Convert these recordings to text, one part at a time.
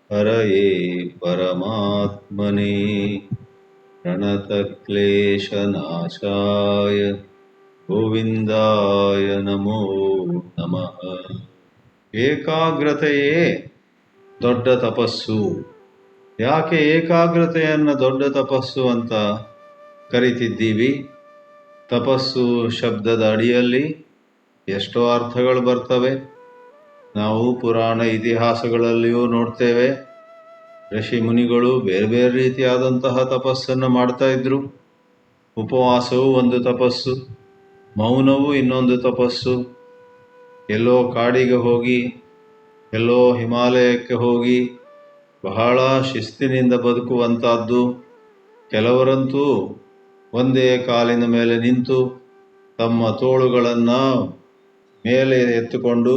ಹರಯೇ ಪರಮಾತ್ಮನೇ ಪ್ರಣತಕ್ಲೇಶನಾಶಾಯ ಗೋವಿಂದಾಯ ನಮೋ ನಮಃ. ಏಕಾಗ್ರತೆಯೇ ದೊಡ್ಡ ತಪಸ್ಸು. ಯಾಕೆ ಏಕಾಗ್ರತೆಯನ್ನು ದೊಡ್ಡ ತಪಸ್ಸು ಅಂತ ಕರಿತಿದ್ದೀವಿ? ತಪಸ್ಸು ಶಬ್ದದ ಅಡಿಯಲ್ಲಿ ಎಷ್ಟೋ ಅರ್ಥಗಳು ಬರ್ತವೆ. ನಾವು ಪುರಾಣ ಇತಿಹಾಸಗಳಲ್ಲಿಯೂ ನೋಡ್ತೇವೆ. ಋಷಿ ಮುನಿಗಳು ಬೇರೆ ಬೇರೆ ರೀತಿಯಾದಂತಹ ತಪಸ್ಸನ್ನು ಮಾಡ್ತಾ ಇದ್ರು. ಉಪವಾಸವು ಒಂದು ತಪಸ್ಸು, ಮೌನವು ಇನ್ನೊಂದು ತಪಸ್ಸು. ಎಲ್ಲೋ ಕಾಡಿಗೆ ಹೋಗಿ, ಎಲ್ಲೋ ಹಿಮಾಲಯಕ್ಕೆ ಹೋಗಿ ಬಹಳ ಶಿಸ್ತಿನಿಂದ ಬದುಕುವಂಥದ್ದು. ಕೆಲವರಂತೂ ಒಂದೇ ಕಾಲಿನ ಮೇಲೆ ನಿಂತು ತಮ್ಮ ತೋಳುಗಳನ್ನು ಮೇಲೆ ಎತ್ತುಕೊಂಡು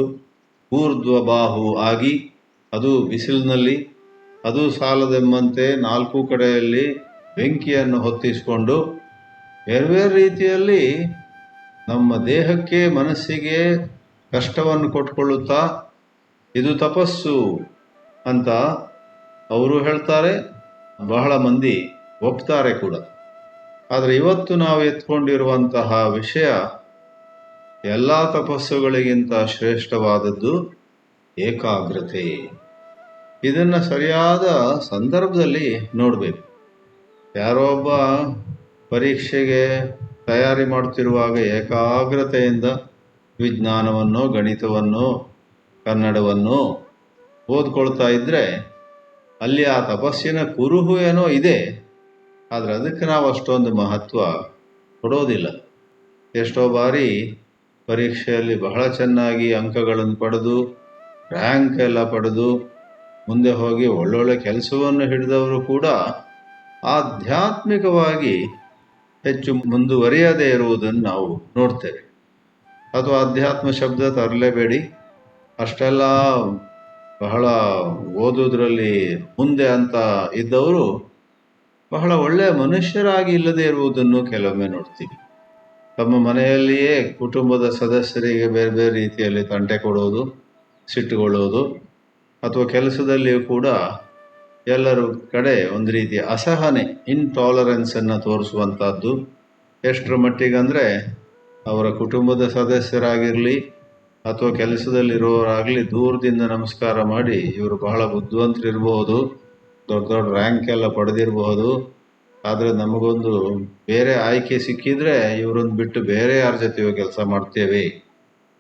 ಊರ್ಧ್ವಬಾಹು ಆಗಿ, ಅದು ಬಿಸಿಲಿನಲ್ಲಿ, ಅದು ಸಾಲದೆಂಬಂತೆ ನಾಲ್ಕು ಕಡೆಯಲ್ಲಿ ಬೆಂಕಿಯನ್ನು ಹೊತ್ತಿಸಿಕೊಂಡು ಬೇರೆ ಬೇರೆ ರೀತಿಯಲ್ಲಿ ನಮ್ಮ ದೇಹಕ್ಕೆ ಮನಸ್ಸಿಗೆ ಕಷ್ಟವನ್ನು ಕೊಟ್ಕೊಳ್ಳುತ್ತಾ ಇದು ತಪಸ್ಸು ಅಂತ ಅವರು ಹೇಳ್ತಾರೆ. ಬಹಳ ಮಂದಿ ಒಪ್ತಾರೆ ಕೂಡ. ಆದರೆ ಇವತ್ತು ನಾವು ಎತ್ಕೊಂಡಿರುವಂತಹ ವಿಷಯ ಎಲ್ಲ ತಪಸ್ಸುಗಳಿಗಿಂತ ಶ್ರೇಷ್ಠವಾದದ್ದು ಏಕಾಗ್ರತೆ. ಇದನ್ನು ಸರಿಯಾದ ಸಂದರ್ಭದಲ್ಲಿ ನೋಡಬೇಕು. ಯಾರೋ ಒಬ್ಬ ಪರೀಕ್ಷೆಗೆ ತಯಾರಿ ಮಾಡುತ್ತಿರುವಾಗ ಏಕಾಗ್ರತೆಯಿಂದ ವಿಜ್ಞಾನವನ್ನು, ಗಣಿತವನ್ನು, ಕನ್ನಡವನ್ನು ಓದ್ಕೊಳ್ತಾ ಇದ್ದರೆ ಅಲ್ಲಿ ಆ ತಪಸ್ಸಿನ ಕುರುಹು ಏನೋ ಇದೆ, ಆದರೆ ಅದಕ್ಕೆ ನಾವು ಅಷ್ಟೊಂದು ಮಹತ್ವ ಕೊಡೋದಿಲ್ಲ. ಎಷ್ಟೋ ಬಾರಿ ಪರೀಕ್ಷೆಯಲ್ಲಿ ಬಹಳ ಚೆನ್ನಾಗಿ ಅಂಕಗಳನ್ನು ಪಡೆದು, ರ್ಯಾಂಕ್ ಎಲ್ಲ ಪಡೆದು ಮುಂದೆ ಹೋಗಿ ಒಳ್ಳೊಳ್ಳೆ ಕೆಲಸವನ್ನು ಹಿಡಿದವರು ಕೂಡ ಆಧ್ಯಾತ್ಮಿಕವಾಗಿ ಹೆಚ್ಚು ಮುಂದುವರಿಯದೇ ಇರುವುದನ್ನು ನಾವು ನೋಡ್ತೇವೆ. ಅಥವಾ ಅಧ್ಯಾತ್ಮ ಶಬ್ದ ತರಲೇಬೇಡಿ, ಅಷ್ಟೆಲ್ಲ ಬಹಳ ಓದೋದ್ರಲ್ಲಿ ಮುಂದೆ ಅಂತ ಇದ್ದವರು ಬಹಳ ಒಳ್ಳೆಯ ಮನುಷ್ಯರಾಗಿ ಇಲ್ಲದೇ ಇರುವುದನ್ನು ಕೆಲವೊಮ್ಮೆ ನೋಡ್ತೀವಿ. ತಮ್ಮ ಮನೆಯಲ್ಲಿಯೇ ಕುಟುಂಬದ ಸದಸ್ಯರಿಗೆ ಬೇರೆ ಬೇರೆ ರೀತಿಯಲ್ಲಿ ತಂಟೆ ಕೊಡೋದು, ಸಿಟ್ಟುಕೊಳ್ಳೋದು, ಅಥವಾ ಕೆಲಸದಲ್ಲಿಯೂ ಕೂಡ ಎಲ್ಲರ ಕಡೆ ಒಂದು ರೀತಿಯ ಅಸಹನೆ, ಇನ್ಟಾಲರೆನ್ಸನ್ನು ತೋರಿಸುವಂಥದ್ದು. ಎಷ್ಟರ ಮಟ್ಟಿಗಂದರೆ ಅವರ ಕುಟುಂಬದ ಸದಸ್ಯರಾಗಿರಲಿ ಅಥವಾ ಕೆಲಸದಲ್ಲಿರೋರಾಗಲಿ ದೂರದಿಂದ ನಮಸ್ಕಾರ ಮಾಡಿ, ಇವರು ಬಹಳ ಬುದ್ಧಿವಂತರಿರಬಹುದು, ದೊಡ್ಡ ದೊಡ್ಡ ರ್ಯಾಂಕ್ ಎಲ್ಲ ಪಡೆದಿರಬಹುದು, ಆದರೆ ನಮಗೊಂದು ಬೇರೆ ಆಯ್ಕೆ ಸಿಕ್ಕಿದರೆ ಇವರನ್ನು ಬಿಟ್ಟು ಬೇರೆ ಯಾರ ಜೊತೆಯೋ ಕೆಲಸ ಮಾಡ್ತೇವೆ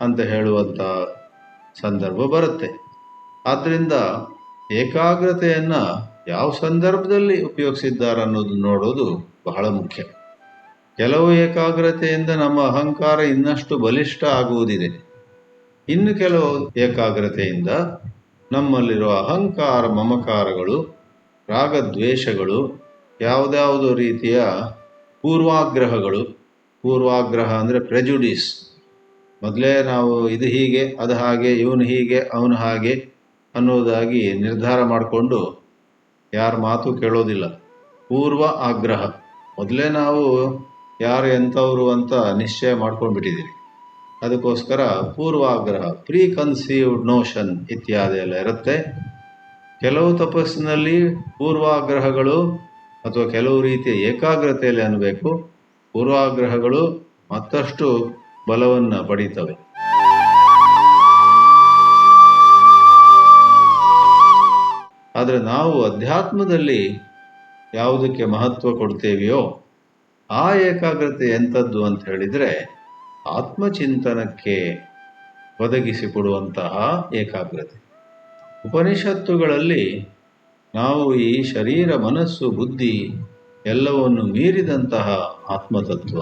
ಅಂತ ಹೇಳುವಂಥ ಸಂದರ್ಭ ಬರುತ್ತೆ. ಆದ್ದರಿಂದ ಏಕಾಗ್ರತೆಯನ್ನು ಯಾವ ಸಂದರ್ಭದಲ್ಲಿ ಉಪಯೋಗಿಸಿದ್ದಾರೆ ಅನ್ನೋದು ನೋಡೋದು ಬಹಳ ಮುಖ್ಯ. ಕೆಲವು ಏಕಾಗ್ರತೆಯಿಂದ ನಮ್ಮ ಅಹಂಕಾರ ಇನ್ನಷ್ಟು ಬಲಿಷ್ಠ ಆಗುವುದಿದೆ. ಇನ್ನು ಕೆಲವು ಏಕಾಗ್ರತೆಯಿಂದ ನಮ್ಮಲ್ಲಿರುವ ಅಹಂಕಾರ, ಮಮಕಾರಗಳು, ರಾಗದ್ವೇಷಗಳು, ಯಾವುದ್ಯಾವುದೋ ರೀತಿಯ ಪೂರ್ವಾಗ್ರಹಗಳು. ಪೂರ್ವಾಗ್ರಹ ಅಂದರೆ ಪ್ರೆಜುಡಿಸ್. ಮೊದಲೇ ನಾವು ಇದು ಹೀಗೆ, ಅದು ಹಾಗೆ, ಇವನು ಹೀಗೆ, ಅವನು ಹಾಗೆ ಅನ್ನೋದಾಗಿ ನಿರ್ಧಾರ ಮಾಡಿಕೊಂಡು ಯಾರ ಮಾತು ಕೇಳೋದಿಲ್ಲ. ಪೂರ್ವ ಆಗ್ರಹ. ಮೊದಲೇ ನಾವು ಯಾರು ಎಂಥವರು ಅಂತ ನಿಶ್ಚಯ ಮಾಡ್ಕೊಂಡ್ಬಿಟ್ಟಿದ್ದೀವಿ. ಅದಕ್ಕೋಸ್ಕರ ಪೂರ್ವಾಗ್ರಹ, ಪ್ರೀ ಕನ್ಸೀವ್ಡ್ ನೋಷನ್ ಇತ್ಯಾದಿ ಎಲ್ಲ ಇರುತ್ತೆ. ಕೆಲವು ತಪಸ್ಸಿನಲ್ಲಿ ಪೂರ್ವಾಗ್ರಹಗಳು ಅಥವಾ ಕೆಲವು ರೀತಿಯ ಏಕಾಗ್ರತೆಯಲ್ಲಿ ಅನ್ನಬೇಕು, ಪೂರ್ವಾಗ್ರಹಗಳು ಮತ್ತಷ್ಟು ಬಲವನ್ನು ಪಡೀತವೆ. ಆದರೆ ನಾವು ಅಧ್ಯಾತ್ಮದಲ್ಲಿ ಯಾವುದಕ್ಕೆ ಮಹತ್ವ ಕೊಡ್ತೇವೆಯೋ ಆ ಏಕಾಗ್ರತೆ ಎಂಥದ್ದು ಅಂತ ಹೇಳಿದರೆ ಆತ್ಮಚಿಂತನಕ್ಕೆ ಒದಗಿಸಿಕೊಡುವಂತಹ ಏಕಾಗ್ರತೆ. ಉಪನಿಷತ್ತುಗಳಲ್ಲಿ ನಾವು ಈ ಶರೀರ, ಮನಸ್ಸು, ಬುದ್ಧಿ ಎಲ್ಲವನ್ನು ಮೀರಿದಂತಹ ಆತ್ಮತತ್ವ,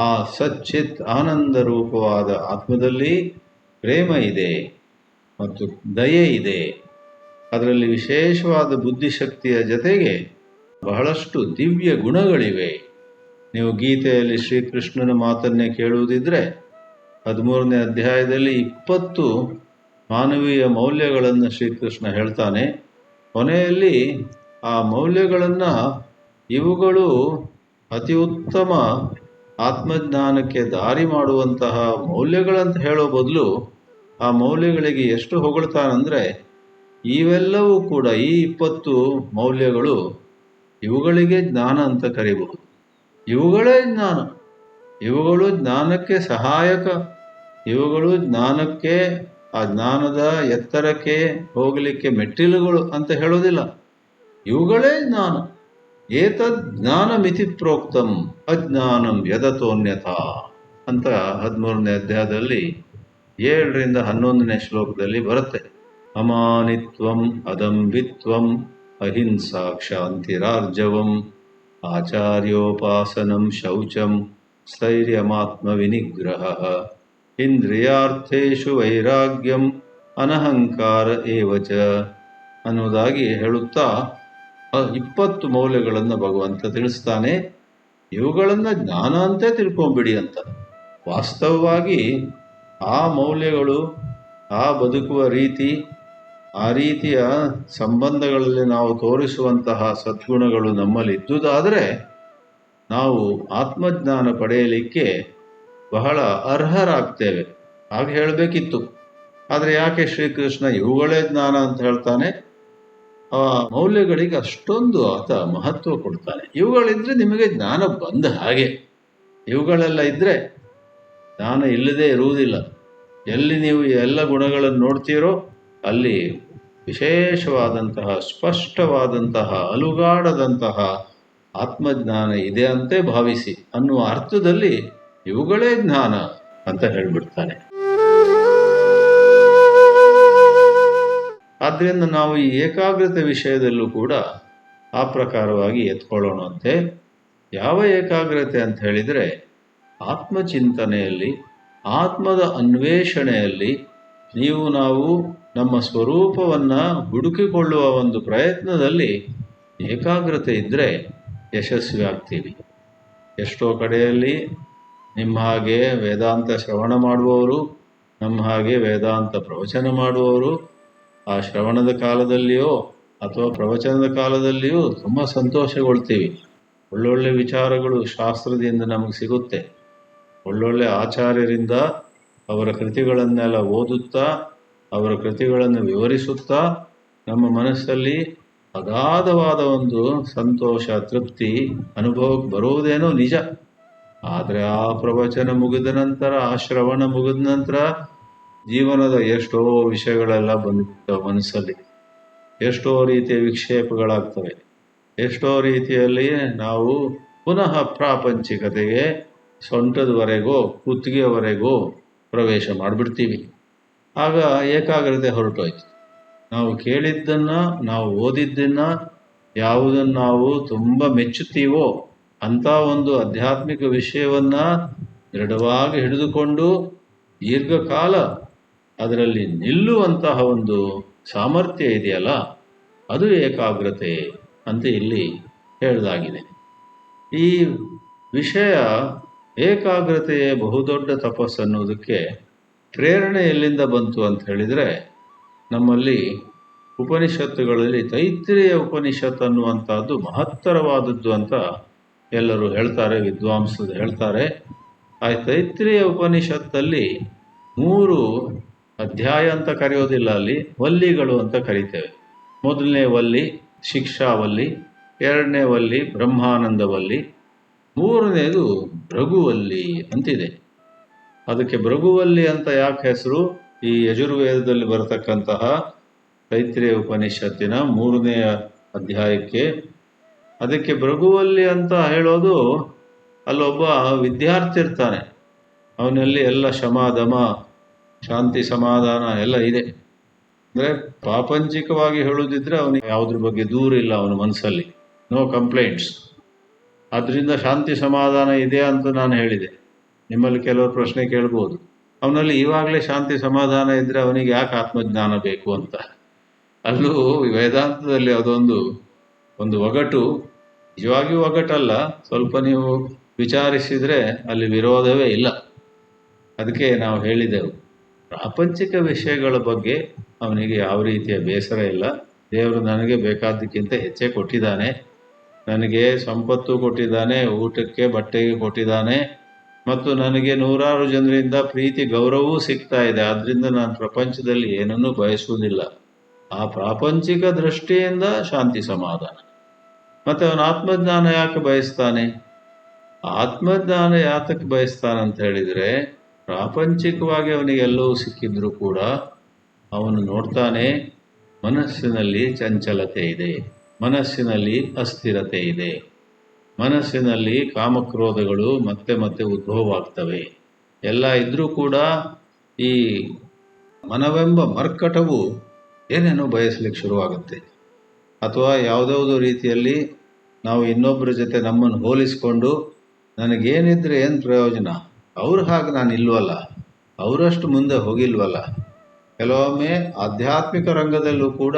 ಆ ಸಚ್ಚಿತ್ ಆನಂದ ರೂಪವಾದ ಆತ್ಮದಲ್ಲಿ ಪ್ರೇಮ ಇದೆ ಮತ್ತು ದಯೆ ಇದೆ. ಅದರಲ್ಲಿ ವಿಶೇಷವಾದ ಬುದ್ಧಿಶಕ್ತಿಯ ಜೊತೆಗೆ ಬಹಳಷ್ಟು ದಿವ್ಯ ಗುಣಗಳಿವೆ. ನೀವು ಗೀತೆಯಲ್ಲಿ ಶ್ರೀಕೃಷ್ಣನ ಮಾತನ್ನೇ ಕೇಳುವುದಿದ್ರೆ 13ನೇ ಅಧ್ಯಾಯದಲ್ಲಿ 20 ಮಾನವೀಯ ಮೌಲ್ಯಗಳನ್ನು ಶ್ರೀಕೃಷ್ಣ ಹೇಳ್ತಾನೆ. ಕೊನೆಯಲ್ಲಿ ಆ ಮೌಲ್ಯಗಳನ್ನು ಇವುಗಳು ಅತಿ ಉತ್ತಮ ಆತ್ಮಜ್ಞಾನಕ್ಕೆ ದಾರಿ ಮಾಡುವಂತಹ ಮೌಲ್ಯಗಳಂತ ಹೇಳೋ ಬದಲು ಆ ಮೌಲ್ಯಗಳಿಗೆ ಎಷ್ಟು ಹೊಗಳ್ತಾನಂದರೆ ಇವೆಲ್ಲವೂ ಕೂಡ ಈ 20 ಮೌಲ್ಯಗಳು ಇವುಗಳಿಗೆ ಜ್ಞಾನ ಅಂತ ಕರೀಬಹುದು. ಇವುಗಳೇ ಜ್ಞಾನ. ಇವುಗಳು ಜ್ಞಾನಕ್ಕೆ ಸಹಾಯಕ. ಇವುಗಳು ಜ್ಞಾನಕ್ಕೆ, ಆ ಜ್ಞಾನದ ಎತ್ತರಕ್ಕೆ ಹೋಗಲಿಕ್ಕೆ ಮೆಟ್ಟಿಲುಗಳು ಅಂತ ಹೇಳೋದಿಲ್ಲ. ಇವುಗಳೇ ಜ್ಞಾನ. ಏತದ್ ಜ್ಞಾನಮಿತಿ ಪ್ರೋಕ್ತಂ ಅಜ್ಞಾನಂ ಯದತೋನ್ಯಥಾ ಅಂತ 13ನೇ ಅಧ್ಯಾಯದಲ್ಲಿ 7ರಿಂದ 11ನೇ ಶ್ಲೋಕದಲ್ಲಿ ಬರುತ್ತೆ. ಅಮಾನಿತ್ವಂ ಅದಂಬಿತ್ವಂ ಅಹಿಂಸಾ ಕ್ಷಾಂತಿರಾರ್ಜವಂ ಆಚಾರ್ಯೋಪಾಸನಂ ಶೌಚಂ ಸ್ಥೈರ್ಯಮಾತ್ಮ ವಿನಿಗ್ರಹ ಇಂದ್ರಿಯಾರ್ಥೇಷು ವೈರಾಗ್ಯಂ ಅನಹಂಕಾರ ಏವಚ ಅನ್ನೋದಾಗಿ ಹೇಳುತ್ತಾ 20 ಮೌಲ್ಯಗಳನ್ನು ಭಗವಂತ ತಿಳಿಸ್ತಾನೆ. ಇವುಗಳನ್ನು ಜ್ಞಾನ ಅಂತೇ ತಿಳ್ಕೊಂಬಿಡಿ ಅಂತ. ವಾಸ್ತವವಾಗಿ ಆ ಮೌಲ್ಯಗಳು, ಆ ಬದುಕುವ ರೀತಿ, ಆ ರೀತಿಯ ಸಂಬಂಧಗಳಲ್ಲಿ ನಾವು ತೋರಿಸುವಂತಹ ಸದ್ಗುಣಗಳು ನಮ್ಮಲ್ಲಿ ಇದ್ದುದಾದರೆ ನಾವು ಆತ್ಮಜ್ಞಾನ ಪಡೆಯಲಿಕ್ಕೆ ಬಹಳ ಅರ್ಹರಾಗ್ತೇವೆ. ಹಾಗೆ ಹೇಳಬೇಕಿತ್ತು. ಆದರೆ ಯಾಕೆ ಶ್ರೀಕೃಷ್ಣ ಇವುಗಳೇ ಜ್ಞಾನ ಅಂತ ಹೇಳ್ತಾನೆ? ಆ ಮೌಲ್ಯಗಳಿಗೆ ಅಷ್ಟೊಂದು ಆತ ಮಹತ್ವ ಕೊಡ್ತಾನೆ. ಇವುಗಳಿದ್ರೆ ನಿಮಗೆ ಜ್ಞಾನ ಬಂದ ಹಾಗೆ. ಇವುಗಳೆಲ್ಲ ಇದ್ದರೆ ಜ್ಞಾನ ಇಲ್ಲದೆ ಇರುವುದಿಲ್ಲ. ಎಲ್ಲಿ ನೀವು ಎಲ್ಲ ಗುಣಗಳನ್ನು ನೋಡ್ತೀರೋ ಅಲ್ಲಿ ವಿಶೇಷವಾದಂತಹ, ಸ್ಪಷ್ಟವಾದಂತಹ, ಅಲುಗಾಡದಂತಹ ಆತ್ಮಜ್ಞಾನ ಇದೆ ಅಂತೆ ಭಾವಿಸಿ ಅನ್ನುವ ಅರ್ಥದಲ್ಲಿ ಇವುಗಳೇ ಜ್ಞಾನ ಅಂತ ಹೇಳಿಬಿಡ್ತಾನೆ. ಆದ್ದರಿಂದ ನಾವು ಈ ಏಕಾಗ್ರತೆ ವಿಷಯದಲ್ಲೂ ಕೂಡ ಆ ಪ್ರಕಾರವಾಗಿ ಎತ್ಕೊಳ್ಳೋಣಂತೆ. ಯಾವ ಏಕಾಗ್ರತೆ ಅಂತ ಹೇಳಿದರೆ, ಆತ್ಮಚಿಂತನೆಯಲ್ಲಿ, ಆತ್ಮದ ಅನ್ವೇಷಣೆಯಲ್ಲಿ ನಾವು ನಮ್ಮ ಸ್ವರೂಪವನ್ನು ಹುಡುಕಿಕೊಳ್ಳುವ ಒಂದು ಪ್ರಯತ್ನದಲ್ಲಿ ಏಕಾಗ್ರತೆ ಇದ್ದರೆ ಯಶಸ್ವಿ ಆಗ್ತೀವಿ. ಎಷ್ಟೋ ಕಡೆಯಲ್ಲಿ ನಿಮ್ಮ ಹಾಗೆ ವೇದಾಂತ ಶ್ರವಣ ಮಾಡುವವರು, ನಮ್ಮ ಹಾಗೆ ವೇದಾಂತ ಪ್ರವಚನ ಮಾಡುವವರು ಆ ಶ್ರವಣದ ಕಾಲದಲ್ಲಿಯೋ ಅಥವಾ ಪ್ರವಚನದ ಕಾಲದಲ್ಲಿಯೂ ತುಂಬ ಸಂತೋಷಗೊಳ್ತೀವಿ. ಒಳ್ಳೊಳ್ಳೆ ವಿಚಾರಗಳು ಶಾಸ್ತ್ರದಿಂದ ನಮಗೆ ಸಿಗುತ್ತೆ. ಒಳ್ಳೊಳ್ಳೆ ಆಚಾರ್ಯರಿಂದ ಅವರ ಕೃತಿಗಳನ್ನೆಲ್ಲ ಓದುತ್ತಾ, ಅವರ ಕೃತಿಗಳನ್ನು ವಿವರಿಸುತ್ತಾ ನಮ್ಮ ಮನಸ್ಸಲ್ಲಿ ಅಗಾಧವಾದ ಒಂದು ಸಂತೋಷ, ತೃಪ್ತಿ ಅನುಭವಕ್ಕೆ ಬರುವುದೇನೋ ನಿಜ. ಆದರೆ ಆ ಪ್ರವಚನ ಮುಗಿದ ನಂತರ, ಆ ಶ್ರವಣ ಮುಗಿದ ನಂತರ ಜೀವನದ ಎಷ್ಟೋ ವಿಷಯಗಳೆಲ್ಲ ಬಂದಿರ್ತವೆ ಮನಸ್ಸಲ್ಲಿ. ಎಷ್ಟೋ ರೀತಿಯ ವಿಕ್ಷೇಪಗಳಾಗ್ತವೆ. ಎಷ್ಟೋ ರೀತಿಯಲ್ಲಿ ನಾವು ಪುನಃ ಪ್ರಾಪಂಚಿಕತೆಗೆ ಸೊಂಟದವರೆಗೂ, ಕುತ್ತಿಗೆಯವರೆಗೂ ಪ್ರವೇಶ ಮಾಡಿಬಿಡ್ತೀವಿ. ಆಗ ಏಕಾಗ್ರತೆ ಹೊರಟೋಯ್ತು. ನಾವು ಕೇಳಿದ್ದನ್ನು, ನಾವು ಓದಿದ್ದನ್ನು, ಯಾವುದನ್ನು ನಾವು ತುಂಬ ಮೆಚ್ಚುತ್ತೀವೋ ಅಂಥ ಒಂದು ಆಧ್ಯಾತ್ಮಿಕ ವಿಷಯವನ್ನು ದೃಢವಾಗಿ ಹಿಡಿದುಕೊಂಡು ದೀರ್ಘಕಾಲ ಅದರಲ್ಲಿ ನಿಲ್ಲುವಂತಹ ಒಂದು ಸಾಮರ್ಥ್ಯ ಇದೆಯಲ್ಲ, ಅದು ಏಕಾಗ್ರತೆ ಅಂತ ಇಲ್ಲಿ ಹೇಳಲಾಗಿದೆ. ಈ ವಿಷಯ ಏಕಾಗ್ರತೆಯೇ ಬಹುದೊಡ್ಡ ತಪಸ್ಸು ಅನ್ನೋದಕ್ಕೆ ಪ್ರೇರಣೆ ಎಲ್ಲಿಂದ ಬಂತು ಅಂತ ಹೇಳಿದರೆ, ನಮ್ಮಲ್ಲಿ ಉಪನಿಷತ್ತುಗಳಲ್ಲಿ ತೈತ್ರಿಯ ಉಪನಿಷತ್ ಅನ್ನುವಂಥದ್ದು ಮಹತ್ತರವಾದದ್ದು ಅಂತ ಎಲ್ಲರೂ ಹೇಳ್ತಾರೆ, ವಿದ್ವಾಂಸರು ಹೇಳ್ತಾರೆ. ಆ ತೈತ್ರಿಯ ಉಪನಿಷತ್ತಲ್ಲಿ 3 ಅಧ್ಯಾಯ ಅಂತ ಕರೆಯೋದಿಲ್ಲ, ಅಲ್ಲಿ ವಲ್ಲಿಗಳು ಅಂತ ಕರಿತೇವೆ. ಮೊದಲನೇ ವಲ್ಲಿ ಶಿಕ್ಷಾವಲ್ಲಿ, 2ನೇ ವಲ್ಲಿ ಬ್ರಹ್ಮಾನಂದವಲ್ಲಿ, 3ನೇದು ಭೃಗುವಲ್ಲಿ ಅಂತಿದೆ. ಅದಕ್ಕೆ ಭೃಗುವಲ್ಲಿ ಅಂತ ಯಾಕೆ ಹೆಸರು? ಈ ಯಜುರ್ವೇದದಲ್ಲಿ ಬರತಕ್ಕಂತಹ ತೈತ್ರಿಯ ಉಪನಿಷತ್ತಿನ 3ನೇ ಅಧ್ಯಾಯಕ್ಕೆ ಅದಕ್ಕೆ ಭೃಗುವಲ್ಲಿ ಅಂತ ಹೇಳೋದು, ಅಲ್ಲೊಬ್ಬ ವಿದ್ಯಾರ್ಥಿ ಇರ್ತಾನೆ. ಅವನಲ್ಲಿ ಎಲ್ಲ ಶಮ ದಮ ಶಾಂತಿ ಸಮಾಧಾನ ಎಲ್ಲ ಇದೆ. ಅಂದರೆ ಪ್ರಾಪಂಚಿಕವಾಗಿ ಹೇಳುವುದಿದ್ರೆ ಅವನಿಗೆ ಯಾವುದ್ರ ಬಗ್ಗೆ ದೂರ ಇಲ್ಲ, ಅವನ ಮನಸ್ಸಲ್ಲಿ ನೋ ಕಂಪ್ಲೇಂಟ್ಸ್. ಆದ್ದರಿಂದ ಶಾಂತಿ ಸಮಾಧಾನ ಇದೆ ಅಂತ ನಾನು ಹೇಳಿದೆ. ನಿಮ್ಮಲ್ಲಿ ಕೆಲವರು ಪ್ರಶ್ನೆ ಕೇಳ್ಬೋದು, ಅವನಲ್ಲಿ ಇವಾಗಲೇ ಶಾಂತಿ ಸಮಾಧಾನ ಇದ್ದರೆ ಅವನಿಗೆ ಯಾಕೆ ಆತ್ಮಜ್ಞಾನ ಬೇಕು ಅಂತ. ಅಲ್ಲೂ ವೇದಾಂತದಲ್ಲಿ ಅದೊಂದು ಒಗಟು. ನಿಜವಾಗಿಯೂ ಒಗಟಲ್ಲ, ಸ್ವಲ್ಪ ನೀವು ವಿಚಾರಿಸಿದರೆ ಅಲ್ಲಿ ವಿರೋಧವೇ ಇಲ್ಲ. ಅದಕ್ಕೆ ನಾವು ಹೇಳಿದೆವು, ಪ್ರಾಪಂಚಿಕ ವಿಷಯಗಳ ಬಗ್ಗೆ ಅವನಿಗೆ ಯಾವ ರೀತಿಯ ಬೇಸರ ಇಲ್ಲ. ದೇವರು ನನಗೆ ಬೇಕಾದ್ದಕ್ಕಿಂತ ಹೆಚ್ಚೇ ಕೊಟ್ಟಿದ್ದಾನೆ. ನನಗೆ ಸಂಪತ್ತು ಕೊಟ್ಟಿದ್ದಾನೆ, ಊಟಕ್ಕೆ ಬಟ್ಟೆಗೆ ಕೊಟ್ಟಿದ್ದಾನೆ, ಮತ್ತು ನನಗೆ ನೂರಾರು ಜನರಿಂದ ಪ್ರೀತಿ ಗೌರವವೂ ಸಿಗ್ತಾ ಇದೆ. ಆದ್ದರಿಂದ ನಾನು ಪ್ರಪಂಚದಲ್ಲಿ ಏನನ್ನೂ ಬಯಸುವುದಿಲ್ಲ. ಆ ಪ್ರಾಪಂಚಿಕ ದೃಷ್ಟಿಯಿಂದ ಶಾಂತಿ ಸಮಾಧಾನ. ಮತ್ತೆ ಅವನು ಆತ್ಮಜ್ಞಾನ ಯಾಕೆ ಬಯಸ್ತಾನೆ? ಆತ್ಮಜ್ಞಾನ ಯಾತಕ್ಕೆ ಬಯಸ್ತಾನಂತ ಹೇಳಿದರೆ, ಪ್ರಾಪಂಚಿಕವಾಗಿ ಅವನಿಗೆ ಎಲ್ಲವೂ ಸಿಕ್ಕಿದ್ರೂ ಕೂಡ ಅವನು ನೋಡ್ತಾನೆ, ಮನಸ್ಸಿನಲ್ಲಿ ಚಂಚಲತೆ ಇದೆ, ಮನಸ್ಸಿನಲ್ಲಿ ಅಸ್ಥಿರತೆ ಇದೆ, ಮನಸ್ಸಿನಲ್ಲಿ ಕಾಮಕ್ರೋಧಗಳು ಮತ್ತೆ ಮತ್ತೆ ಉದ್ಭವವಾಗ್ತವೆ. ಎಲ್ಲ ಇದ್ರೂ ಕೂಡ ಈ ಮನವೆಂಬ ಮರ್ಕಟವು ಏನೇನೋ ಬಯಸಲಿಕ್ಕೆ ಶುರುವಾಗುತ್ತೆ. ಅಥವಾ ಯಾವುದಾವುದೋ ರೀತಿಯಲ್ಲಿ ನಾವು ಇನ್ನೊಬ್ಬರ ಜೊತೆ ನಮ್ಮನ್ನು ಹೋಲಿಸಿಕೊಂಡು ನನಗೇನಿದ್ರೆ ಏನು ಪ್ರಯೋಜನ, ಅವ್ರ ಹಾಗೆ ನಾನು ಇಲ್ವಲ್ಲ, ಅವರಷ್ಟು ಮುಂದೆ ಹೋಗಿಲ್ವಲ್ಲ. ಕೆಲವೊಮ್ಮೆ ಆಧ್ಯಾತ್ಮಿಕ ರಂಗದಲ್ಲೂ ಕೂಡ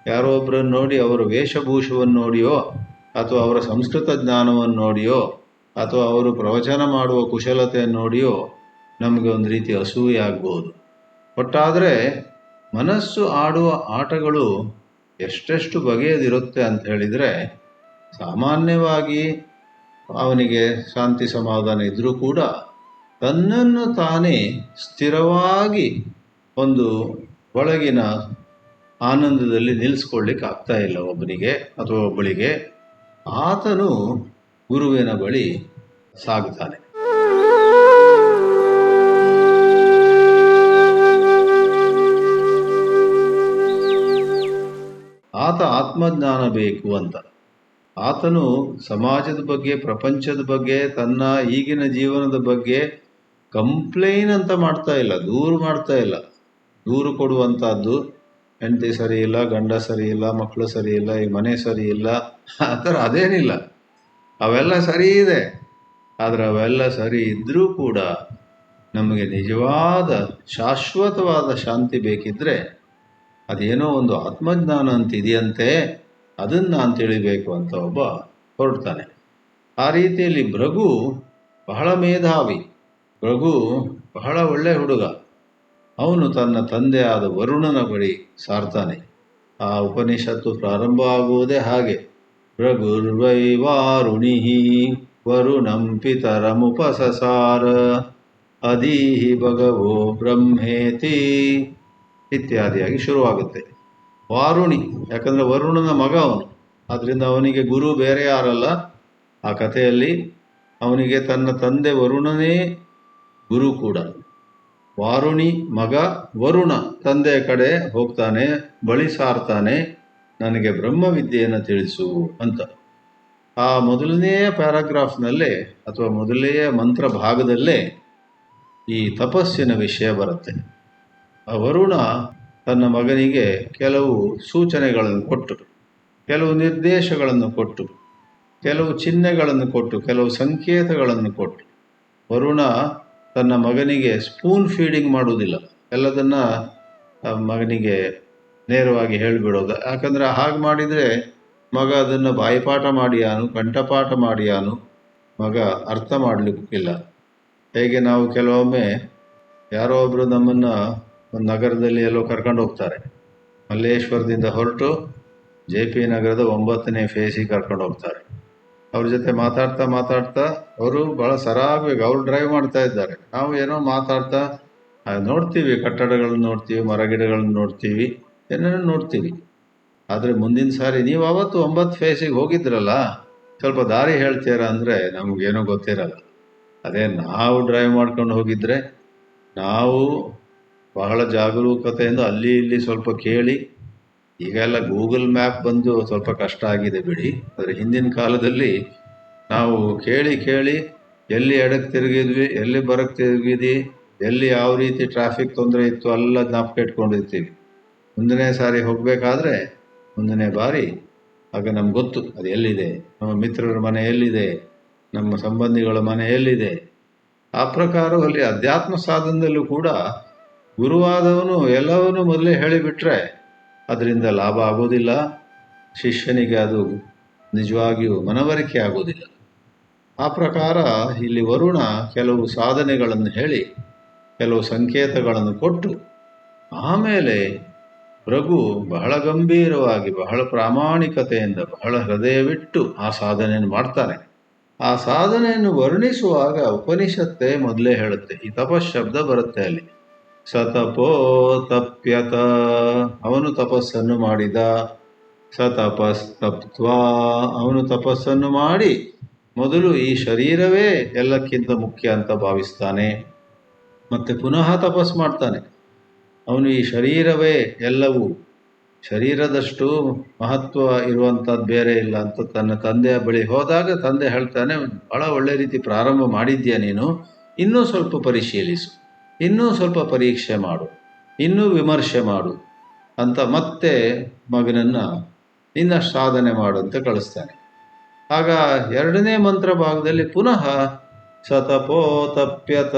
ಯಾರೋ ಒಬ್ಬರನ್ನು ನೋಡಿ ಅವರ ವೇಷಭೂಷವನ್ನು ನೋಡಿಯೋ, ಅಥವಾ ಅವರ ಸಂಸ್ಕೃತ ಜ್ಞಾನವನ್ನು ನೋಡಿಯೋ, ಅಥವಾ ಅವರು ಪ್ರವಚನ ಮಾಡುವ ಕುಶಲತೆಯನ್ನು ನೋಡಿಯೋ ನಮಗೆ ಒಂದು ರೀತಿ ಅಸೂಯೆ ಆಗ್ಬೋದು. ಒಟ್ಟಾದರೆ ಮನಸ್ಸು ಆಡುವ ಆಟಗಳು ಎಷ್ಟೆಷ್ಟು ಬಗೆಯದಿರುತ್ತೆ ಅಂತ ಹೇಳಿದರೆ, ಸಾಮಾನ್ಯವಾಗಿ ಅವನಿಗೆ ಶಾಂತಿ ಸಮಾಧಾನ ಇದ್ದರೂ ಕೂಡ ತನ್ನನ್ನು ತಾನೇ ಸ್ಥಿರವಾಗಿ ಒಂದು ಒಳಗಿನ ಆನಂದದಲ್ಲಿ ನಿಲ್ಲಿಸ್ಕೊಳ್ಳಿಕ್ಕೆ ಆಗ್ತಾ ಇಲ್ಲ ಒಬ್ಬನಿಗೆ ಅಥವಾ ಒಬ್ಬಳಿಗೆ. ಆತನು ಗುರುವಿನ ಬಳಿ ಸಾಗುತ್ತಾನೆ. ಆತ ಆತ್ಮಜ್ಞಾನ ಬೇಕು ಅಂತ. ಆತನು ಸಮಾಜದ ಬಗ್ಗೆ, ಪ್ರಪಂಚದ ಬಗ್ಗೆ, ತನ್ನ ಈಗಿನ ಜೀವನದ ಬಗ್ಗೆ ಕಂಪ್ಲೇನ್ ಅಂತ ಮಾಡ್ತಾ ಇಲ್ಲ, ದೂರು ಮಾಡ್ತಾ ಇಲ್ಲ. ದೂರು ಕೊಡುವಂಥದ್ದು, ಹೆಂಡತಿ ಸರಿ ಇಲ್ಲ, ಗಂಡ ಸರಿ ಇಲ್ಲ, ಮಕ್ಕಳು ಸರಿ ಇಲ್ಲ, ಈ ಮನೆ ಸರಿ ಇಲ್ಲ, ಆ ಥರ ಅದೇನಿಲ್ಲ. ಅವೆಲ್ಲ ಸರಿ ಇದೆ. ಆದರೆ ಅವೆಲ್ಲ ಸರಿ ಇದ್ದರೂ ಕೂಡ ನಮಗೆ ನಿಜವಾದ ಶಾಶ್ವತವಾದ ಶಾಂತಿ ಬೇಕಿದ್ದರೆ ಅದೇನೋ ಒಂದು ಆತ್ಮಜ್ಞಾನ ಅಂತ ಇದೆಯಂತೆ, ಅದನ್ನು ನಾನು ತಿಳಿಬೇಕು ಅಂತ ಒಬ್ಬ ಹೊರಡ್ತಾನೆ. ಆ ರೀತಿಯಲ್ಲಿ ಭೃಗು ಬಹಳ ಮೇಧಾವಿ, ಭೃಗು ಬಹಳ ಒಳ್ಳೆ ಹುಡುಗ. ಅವನು ತನ್ನ ತಂದೆಯಾದ ವರುಣನ ಬಳಿ ಸಾರ್ತಾನೆ. ಆ ಉಪನಿಷತ್ತು ಪ್ರಾರಂಭ ಆಗುವುದೇ ಹಾಗೆ, ಭೃಗುರ್ವೈ ವಾರುಣಿ ವರುಣಂ ಪಿತರಮುಪಸಸಾರ ಅದೀಹಿ ಭಗವೋ ಬ್ರಹ್ಮೇತಿ ಇತ್ಯಾದಿಯಾಗಿ ಶುರುವಾಗುತ್ತೆ. ವಾರುಣಿ, ಯಾಕಂದರೆ ವರುಣನ ಮಗ ಅವನು, ಆದ್ದರಿಂದ ಅವನಿಗೆ ಗುರು ಬೇರೆ ಯಾರಲ್ಲ. ಆ ಕಥೆಯಲ್ಲಿ ಅವನಿಗೆ ತನ್ನ ತಂದೆ ವರುಣನೇ ಗುರು ಕೂಡ. ವಾರುಣಿ ಮಗ ವರುಣ ತಂದೆಯ ಕಡೆ ಹೋಗ್ತಾನೆ, ಬಳಿ ಸಾರ್ತಾನೆ, ನನಗೆ ಬ್ರಹ್ಮವಿದ್ಯೆಯನ್ನು ತಿಳಿಸು ಅಂತ. ಆ ಮೊದಲನೆಯ ಪ್ಯಾರಾಗ್ರಾಫ್ನಲ್ಲೇ ಅಥವಾ ಮೊದಲನೆಯ ಮಂತ್ರ ಭಾಗದಲ್ಲೇ ಈ ತಪಸ್ಸಿನ ವಿಷಯ ಬರುತ್ತೆ. ಆ ವರುಣ ತನ್ನ ಮಗನಿಗೆ ಕೆಲವು ಸೂಚನೆಗಳನ್ನು ಕೊಟ್ಟು, ಕೆಲವು ನಿರ್ದೇಶಗಳನ್ನು ಕೊಟ್ಟು, ಕೆಲವು ಚಿಹ್ನೆಗಳನ್ನು ಕೊಟ್ಟು, ಕೆಲವು ಸಂಕೇತಗಳನ್ನು ಕೊಟ್ಟು. ವರುಣ ತನ್ನ ಮಗನಿಗೆ ಸ್ಪೂನ್ ಫೀಡಿಂಗ್ ಮಾಡುವುದಿಲ್ಲ, ಎಲ್ಲದನ್ನು ಮಗನಿಗೆ ನೇರವಾಗಿ ಹೇಳಿಬಿಡೋದು. ಯಾಕಂದರೆ ಹಾಗೆ ಮಾಡಿದರೆ ಮಗ ಅದನ್ನು ಬಾಯಿಪಾಠ ಮಾಡಿಯಾನು, ಕಂಠಪಾಠ ಮಾಡಿಯಾನು, ಮಗ ಅರ್ಥ ಮಾಡಲಿಕ್ಕಿಲ್ಲ. ಹೇಗೆ ನಾವು ಕೆಲವೊಮ್ಮೆ ಯಾರೋ ಒಬ್ಬರು ನಮ್ಮನ್ನು ಒಂದು ನಗರದಲ್ಲಿ ಎಲ್ಲೋ ಕರ್ಕೊಂಡು ಹೋಗ್ತಾರೆ, ಮಲ್ಲೇಶ್ವರದಿಂದ ಹೊರಟು JP ನಗರದ 9ನೇ ಫೇಸಿಗೆ ಕರ್ಕೊಂಡು ಹೋಗ್ತಾರೆ. ಅವ್ರ ಜೊತೆ ಮಾತಾಡ್ತಾ ಅವರು ಭಾಳ ಸರಾಗವಾಗಿ ಅವ್ರು ಡ್ರೈವ್ ಮಾಡ್ತಾ ಇದ್ದಾರೆ, ನಾವು ಏನೋ ಮಾತಾಡ್ತಾ ನೋಡ್ತೀವಿ, ಕಟ್ಟಡಗಳನ್ನ ನೋಡ್ತೀವಿ, ಮರಗಿಡಗಳನ್ನ ನೋಡ್ತೀವಿ, ಏನೇನೋ ನೋಡ್ತೀವಿ. ಆದರೆ ಮುಂದಿನ ಸಾರಿ ನೀವು ಅವತ್ತು 9 ಫೇಸಿಗೆ ಹೋಗಿದ್ರಲ್ಲ, ಸ್ವಲ್ಪ ದಾರಿ ಹೇಳ್ತೀರಾ ಅಂದರೆ ನಮಗೇನೋ ಗೊತ್ತಿರಲ್ಲ. ಅದೇ ನಾವು ಡ್ರೈವ್ ಮಾಡ್ಕೊಂಡು ಹೋಗಿದ್ರೆ ನಾವು ಬಹಳ ಜಾಗರೂಕತೆಯಿಂದ ಅಲ್ಲಿ ಇಲ್ಲಿ ಸ್ವಲ್ಪ ಕೇಳಿ. ಈಗೆಲ್ಲ ಗೂಗಲ್ ಮ್ಯಾಪ್ ಬಂದು ಸ್ವಲ್ಪ ಕಷ್ಟ ಆಗಿದೆ ಬಿಡಿ, ಆದರೆ ಹಿಂದಿನ ಕಾಲದಲ್ಲಿ ನಾವು ಕೇಳಿ ಎಲ್ಲಿ ಎಡಕ್ಕೆ ತಿರುಗಿದ್ವಿ, ಎಲ್ಲಿ ಬರಕ್ಕೆ ತಿರುಗಿದ್ವಿ, ಎಲ್ಲಿ ಯಾವ ರೀತಿ ಟ್ರಾಫಿಕ್ ತೊಂದರೆ ಇತ್ತು ಎಲ್ಲ ಜ್ಞಾಪಕ ಇಟ್ಕೊಂಡಿರ್ತೀವಿ. ಮುಂದನೇ ಸಾರಿ ಹೋಗಬೇಕಾದ್ರೆ ಮುಂದನೇ ಬಾರಿ ಆಗ ನಮ್ಗೆ ಗೊತ್ತು ಅದು ಎಲ್ಲಿದೆ, ನಮ್ಮ ಮಿತ್ರರ ಮನೆ ಎಲ್ಲಿದೆ, ನಮ್ಮ ಸಂಬಂಧಿಗಳ ಮನೆ ಎಲ್ಲಿದೆ. ಆ ಪ್ರಕಾರದಲ್ಲಿ ಅಧ್ಯಾತ್ಮ ಸಾಧನದಲ್ಲೂ ಕೂಡ ಗುರುವಾದವನು ಎಲ್ಲವನ್ನೂ ಮೊದಲೇ ಹೇಳಿಬಿಟ್ರೆ ಅದರಿಂದ ಲಾಭ ಆಗೋದಿಲ್ಲ, ಶಿಷ್ಯನಿಗೆ ಅದು ನಿಜವಾಗಿಯೂ ಮನವರಿಕೆ ಆಗೋದಿಲ್ಲ. ಆ ಪ್ರಕಾರ ಇಲ್ಲಿ ವರುಣ ಕೆಲವು ಸಾಧನೆಗಳನ್ನು ಹೇಳಿ, ಕೆಲವು ಸಂಕೇತಗಳನ್ನು ಕೊಟ್ಟು, ಆಮೇಲೆ ಭೃಗು ಬಹಳ ಗಂಭೀರವಾಗಿ, ಬಹಳ ಪ್ರಾಮಾಣಿಕತೆಯಿಂದ, ಬಹಳ ಹೃದಯವಿಟ್ಟು ಆ ಸಾಧನೆಯನ್ನು ಮಾಡ್ತಾನೆ. ಆ ಸಾಧನೆಯನ್ನು ವರ್ಣಿಸುವಾಗ ಉಪನಿಷತ್ತೇ ಮೊದಲೇ ಹೇಳುತ್ತೆ, ಈ ತಪಶಬ್ದ ಬರುತ್ತೆ ಅಲ್ಲಿ. ಸತಪೋ ತಪ್ಯತ, ಅವನು ತಪಸ್ಸನ್ನು ಮಾಡಿದ. ಸತಪಸ್ತಪ್ತ್ವಾ, ಅವನು ತಪಸ್ಸನ್ನು ಮಾಡಿ ಮೊದಲು ಈ ಶರೀರವೇ ಎಲ್ಲಕ್ಕಿಂತ ಮುಖ್ಯ ಅಂತ ಭಾವಿಸ್ತಾನೆ. ಮತ್ತೆ ಪುನಃ ತಪಸ್ ಮಾಡ್ತಾನೆ. ಅವನು ಈ ಶರೀರವೇ ಎಲ್ಲವೂ, ಶರೀರದಷ್ಟು ಮಹತ್ವ ಇರುವಂಥದ್ದು ಬೇರೆ ಇಲ್ಲ ಅಂತ ತನ್ನ ತಂದೆಯ ಬಳಿ ಹೋದಾಗ ತಂದೆ ಹೇಳ್ತಾನೆ, ಬಹಳ ಒಳ್ಳೆ ರೀತಿ ಪ್ರಾರಂಭ ಮಾಡಿದ್ಯಾ ನೀನು, ಇನ್ನೂ ಸ್ವಲ್ಪ ಪರಿಶೀಲಿಸು, ಇನ್ನೂ ಸ್ವಲ್ಪ ಪರೀಕ್ಷೆ ಮಾಡು, ಇನ್ನೂ ವಿಮರ್ಶೆ ಮಾಡು ಅಂತ ಮತ್ತೆ ಮಗನನ್ನು ಇನ್ನಷ್ಟು ಸಾಧನೆ ಮಾಡು ಅಂತ ಕಳಿಸ್ತಾನೆ. ಆಗ ಎರಡನೇ ಮಂತ್ರ ಭಾಗದಲ್ಲಿ ಪುನಃ ಸತಪೋ ತಪ್ಯತ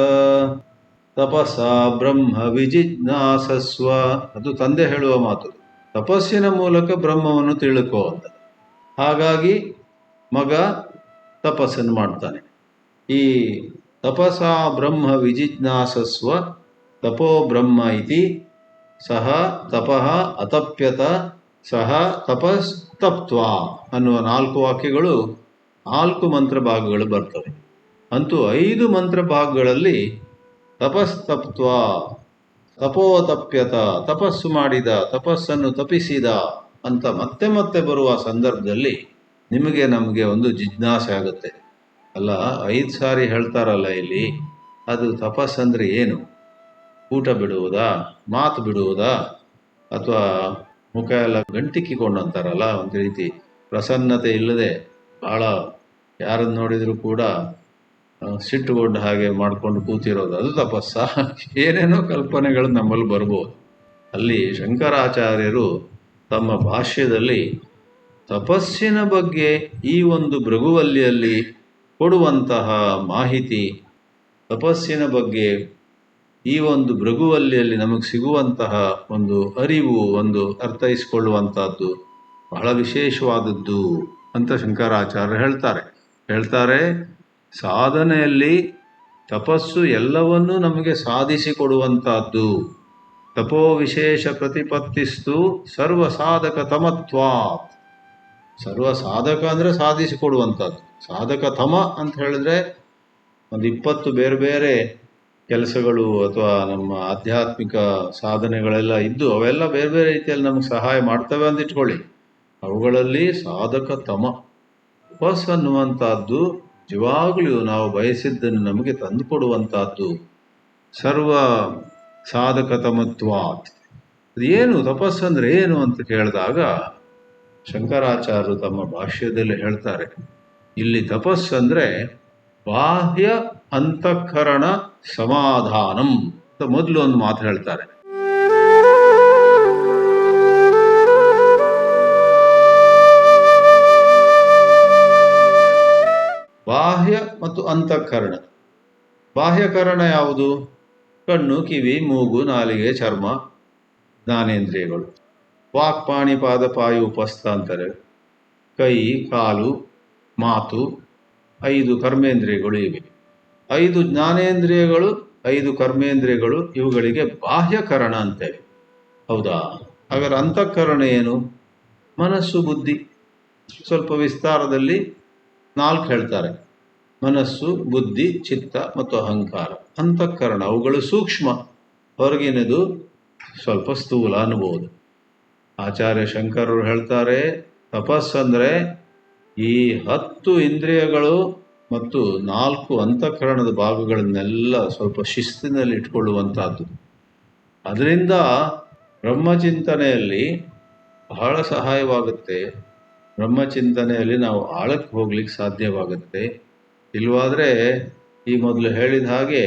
ತಪಸ ಬ್ರಹ್ಮ ವಿಜಿಜ್ಞಾಸಸ್ವ, ಅದು ತಂದೆ ಹೇಳುವ ಮಾತು, ತಪಸ್ಸಿನ ಮೂಲಕ ಬ್ರಹ್ಮವನ್ನು ತಿಳ್ಕೋ ಅಂತ. ಹಾಗಾಗಿ ಮಗ ತಪಸ್ಸನ್ನು ಮಾಡ್ತಾನೆ. ಈ ತಪಸ ಬ್ರಹ್ಮ ವಿಜಿಜ್ಞಾಸಸ್ವ ತಪೋ ಬ್ರಹ್ಮ ಇತಿ ಸಹ ತಪಃ ಅತಪ್ಯತ ಸಹ ತಪಸ್ತಪ್ತ್ವಾ ಅನ್ನುವ 4 ವಾಕ್ಯಗಳು 4 ಮಂತ್ರ ಭಾಗಗಳು ಬರ್ತವೆ. ಅಂತೂ 5 ಮಂತ್ರ ಭಾಗಗಳಲ್ಲಿ ತಪಸ್ತಪ್ತ್ವಾ, ತಪೋತಪ್ಯತ, ತಪಸ್ಸು ಮಾಡಿದ, ತಪಸ್ಸನ್ನು ತಪಿಸಿದ ಅಂತ ಮತ್ತೆ ಮತ್ತೆ ಬರುವ ಸಂದರ್ಭದಲ್ಲಿ ನಮಗೆ ಒಂದು ಜಿಜ್ಞಾಸೆ ಆಗುತ್ತೆ. ಅಲ್ಲ, 5 ಸಾರಿ ಹೇಳ್ತಾರಲ್ಲ ಇಲ್ಲಿ, ಅದು ತಪಸ್ಸಂದ್ರೆ ಏನು? ಊಟ ಬಿಡುವುದಾ, ಮಾತು ಬಿಡುವುದಾ, ಅಥವಾ ಮುಖ ಎಲ್ಲ ಗಂಟಿಕ್ಕಿಕೊಂಡು ಅಂತಾರಲ್ಲ, ಒಂದು ರೀತಿ ಪ್ರಸನ್ನತೆ ಇಲ್ಲದೆ ಬಹಳ ಯಾರನ್ನು ನೋಡಿದರೂ ಕೂಡ ಸಿಟ್ಟುಗೊಂಡು ಹಾಗೆ ಮಾಡಿಕೊಂಡು ಕೂತಿರೋದು, ಅದು ತಪಸ್ಸ? ಏನೇನೋ ಕಲ್ಪನೆಗಳು ನಮ್ಮಲ್ಲಿ ಬರ್ಬೋದು. ಅಲ್ಲಿ ಶಂಕರಾಚಾರ್ಯರು ತಮ್ಮ ಭಾಷ್ಯದಲ್ಲಿ ತಪಸ್ಸಿನ ಬಗ್ಗೆ ಈ ಒಂದು ಭೃಗುವಲ್ಲಿಯಲ್ಲಿ ಕೊಡುವಂತಹ ಮಾಹಿತಿ, ತಪಸ್ಸಿನ ಬಗ್ಗೆ ಈ ಒಂದು ಭೃಗುವಲ್ಲಿಯಲ್ಲಿ ನಮಗೆ ಸಿಗುವಂತಹ ಒಂದು ಅರಿವು, ಒಂದು ಅರ್ಥೈಸಿಕೊಳ್ಳುವಂತಹದ್ದು ಬಹಳ ವಿಶೇಷವಾದದ್ದು ಅಂತ ಶಂಕರಾಚಾರ್ಯರು ಹೇಳ್ತಾರೆ. ಸಾಧನೆಯಲ್ಲಿ ತಪಸ್ಸು ಎಲ್ಲವನ್ನೂ ನಮಗೆ ಸಾಧಿಸಿಕೊಡುವಂತಹದ್ದು. ತಪೋ ವಿಶೇಷ ಪ್ರತಿಪತ್ತಿಸ್ತು ಸರ್ವ ಸಾಧಕ ತಮತ್ವಾತ್. ಸರ್ವ ಸಾಧಕ ಅಂದರೆ ಸಾಧಿಸಿಕೊಡುವಂಥದ್ದು. ಸಾಧಕ ತಮ ಅಂತ ಹೇಳಿದ್ರೆ ಒಂದು 20 ಬೇರೆ ಬೇರೆ ಕೆಲಸಗಳು ಅಥವಾ ನಮ್ಮ ಆಧ್ಯಾತ್ಮಿಕ ಸಾಧನೆಗಳೆಲ್ಲ ಇದ್ದು ಅವೆಲ್ಲ ಬೇರೆ ಬೇರೆ ರೀತಿಯಲ್ಲಿ ನಮಗೆ ಸಹಾಯ ಮಾಡ್ತವೆ ಅಂತ ಇಟ್ಕೊಳ್ಳಿ. ಅವುಗಳಲ್ಲಿ ಸಾಧಕ ತಮ ತಪಸ್ ಅನ್ನುವಂಥದ್ದು ನಿಜವಾಗಲೂ ನಾವು ಬಯಸಿದ್ದನ್ನು ನಮಗೆ ತಂದುಕೊಡುವಂತಹದ್ದು. ಸರ್ವ ಸಾಧಕ ತಮತ್ವಾತ್. ಅದೇನು ತಪಸ್ಸಂದ್ರೆ ಏನು ಅಂತ ಕೇಳಿದಾಗ ಶಂಕರಾಚಾರ್ಯರು ತಮ್ಮ ಭಾಷ್ಯದಲ್ಲಿ ಹೇಳ್ತಾರೆ, ಇಲ್ಲಿ ತಪಸ್ಸಂದ್ರೆ ಬಾಹ್ಯ ಅಂತಃಕರಣ ಸಮಾಧಾನಂ ಅಂತ ಮೊದಲು ಒಂದು ಮಾತು ಹೇಳ್ತಾರೆ. ಬಾಹ್ಯ ಮತ್ತು ಅಂತಃಕರಣ. ಬಾಹ್ಯಕರಣ ಯಾವುದು? ಕಣ್ಣು, ಕಿವಿ, ಮೂಗು, ನಾಲಿಗೆ, ಚರ್ಮ, ಜ್ಞಾನೇಂದ್ರಿಯಗಳು. ವಾಕ್, ಪಾಣಿ, ಪಾದ, ಪಾಯು, ಉಪಸ್ಥ ಅಂತಾರೆ. ಕೈ, ಕಾಲು, ಮಾತು, 5 ಕರ್ಮೇಂದ್ರಿಯಗಳು ಇವೆ. 5 ಜ್ಞಾನೇಂದ್ರಿಯಗಳು, 5 ಕರ್ಮೇಂದ್ರಿಯಗಳು, ಇವುಗಳಿಗೆ ಬಾಹ್ಯಕರಣ ಅಂತೇವೆ. ಹೌದಾ? ಹಾಗಾದ್ರೆ ಅಂತಃಕರಣ ಏನು? ಮನಸ್ಸು, ಬುದ್ಧಿ. ಸ್ವಲ್ಪ ವಿಸ್ತಾರದಲ್ಲಿ 4 ಹೇಳ್ತಾರೆ: ಮನಸ್ಸು, ಬುದ್ಧಿ, ಚಿತ್ತ ಮತ್ತು ಅಹಂಕಾರ. ಅಂತಃಕರಣ ಅವುಗಳು ಸೂಕ್ಷ್ಮ, ಹೊರಗಿನದು ಸ್ವಲ್ಪ ಸ್ಥೂಲ ಅನ್ಬೋದು. ಆಚಾರ್ಯ ಶಂಕರರು ಹೇಳ್ತಾರೆ, ತಪಸ್ಸಂದ್ರೆ ಈ 10 ಇಂದ್ರಿಯಗಳು ಮತ್ತು 4 ಅಂತಃಕರಣದ ಭಾಗಗಳನ್ನೆಲ್ಲ ಸ್ವಲ್ಪ ಶಿಸ್ತಿನಲ್ಲಿ ಇಟ್ಕೊಳ್ಳುವಂತಹದ್ದು. ಅದರಿಂದ ಬ್ರಹ್ಮಚಿಂತನೆಯಲ್ಲಿ ಬಹಳ ಸಹಾಯವಾಗುತ್ತೆ. ಬ್ರಹ್ಮಚಿಂತನೆಯಲ್ಲಿ ನಾವು ಆಳಕ್ಕೆ ಹೋಗ್ಲಿಕ್ಕೆ ಸಾಧ್ಯವಾಗುತ್ತೆ. ಇಲ್ವಾದರೆ ಈ ಮೊದಲು ಹೇಳಿದ ಹಾಗೆ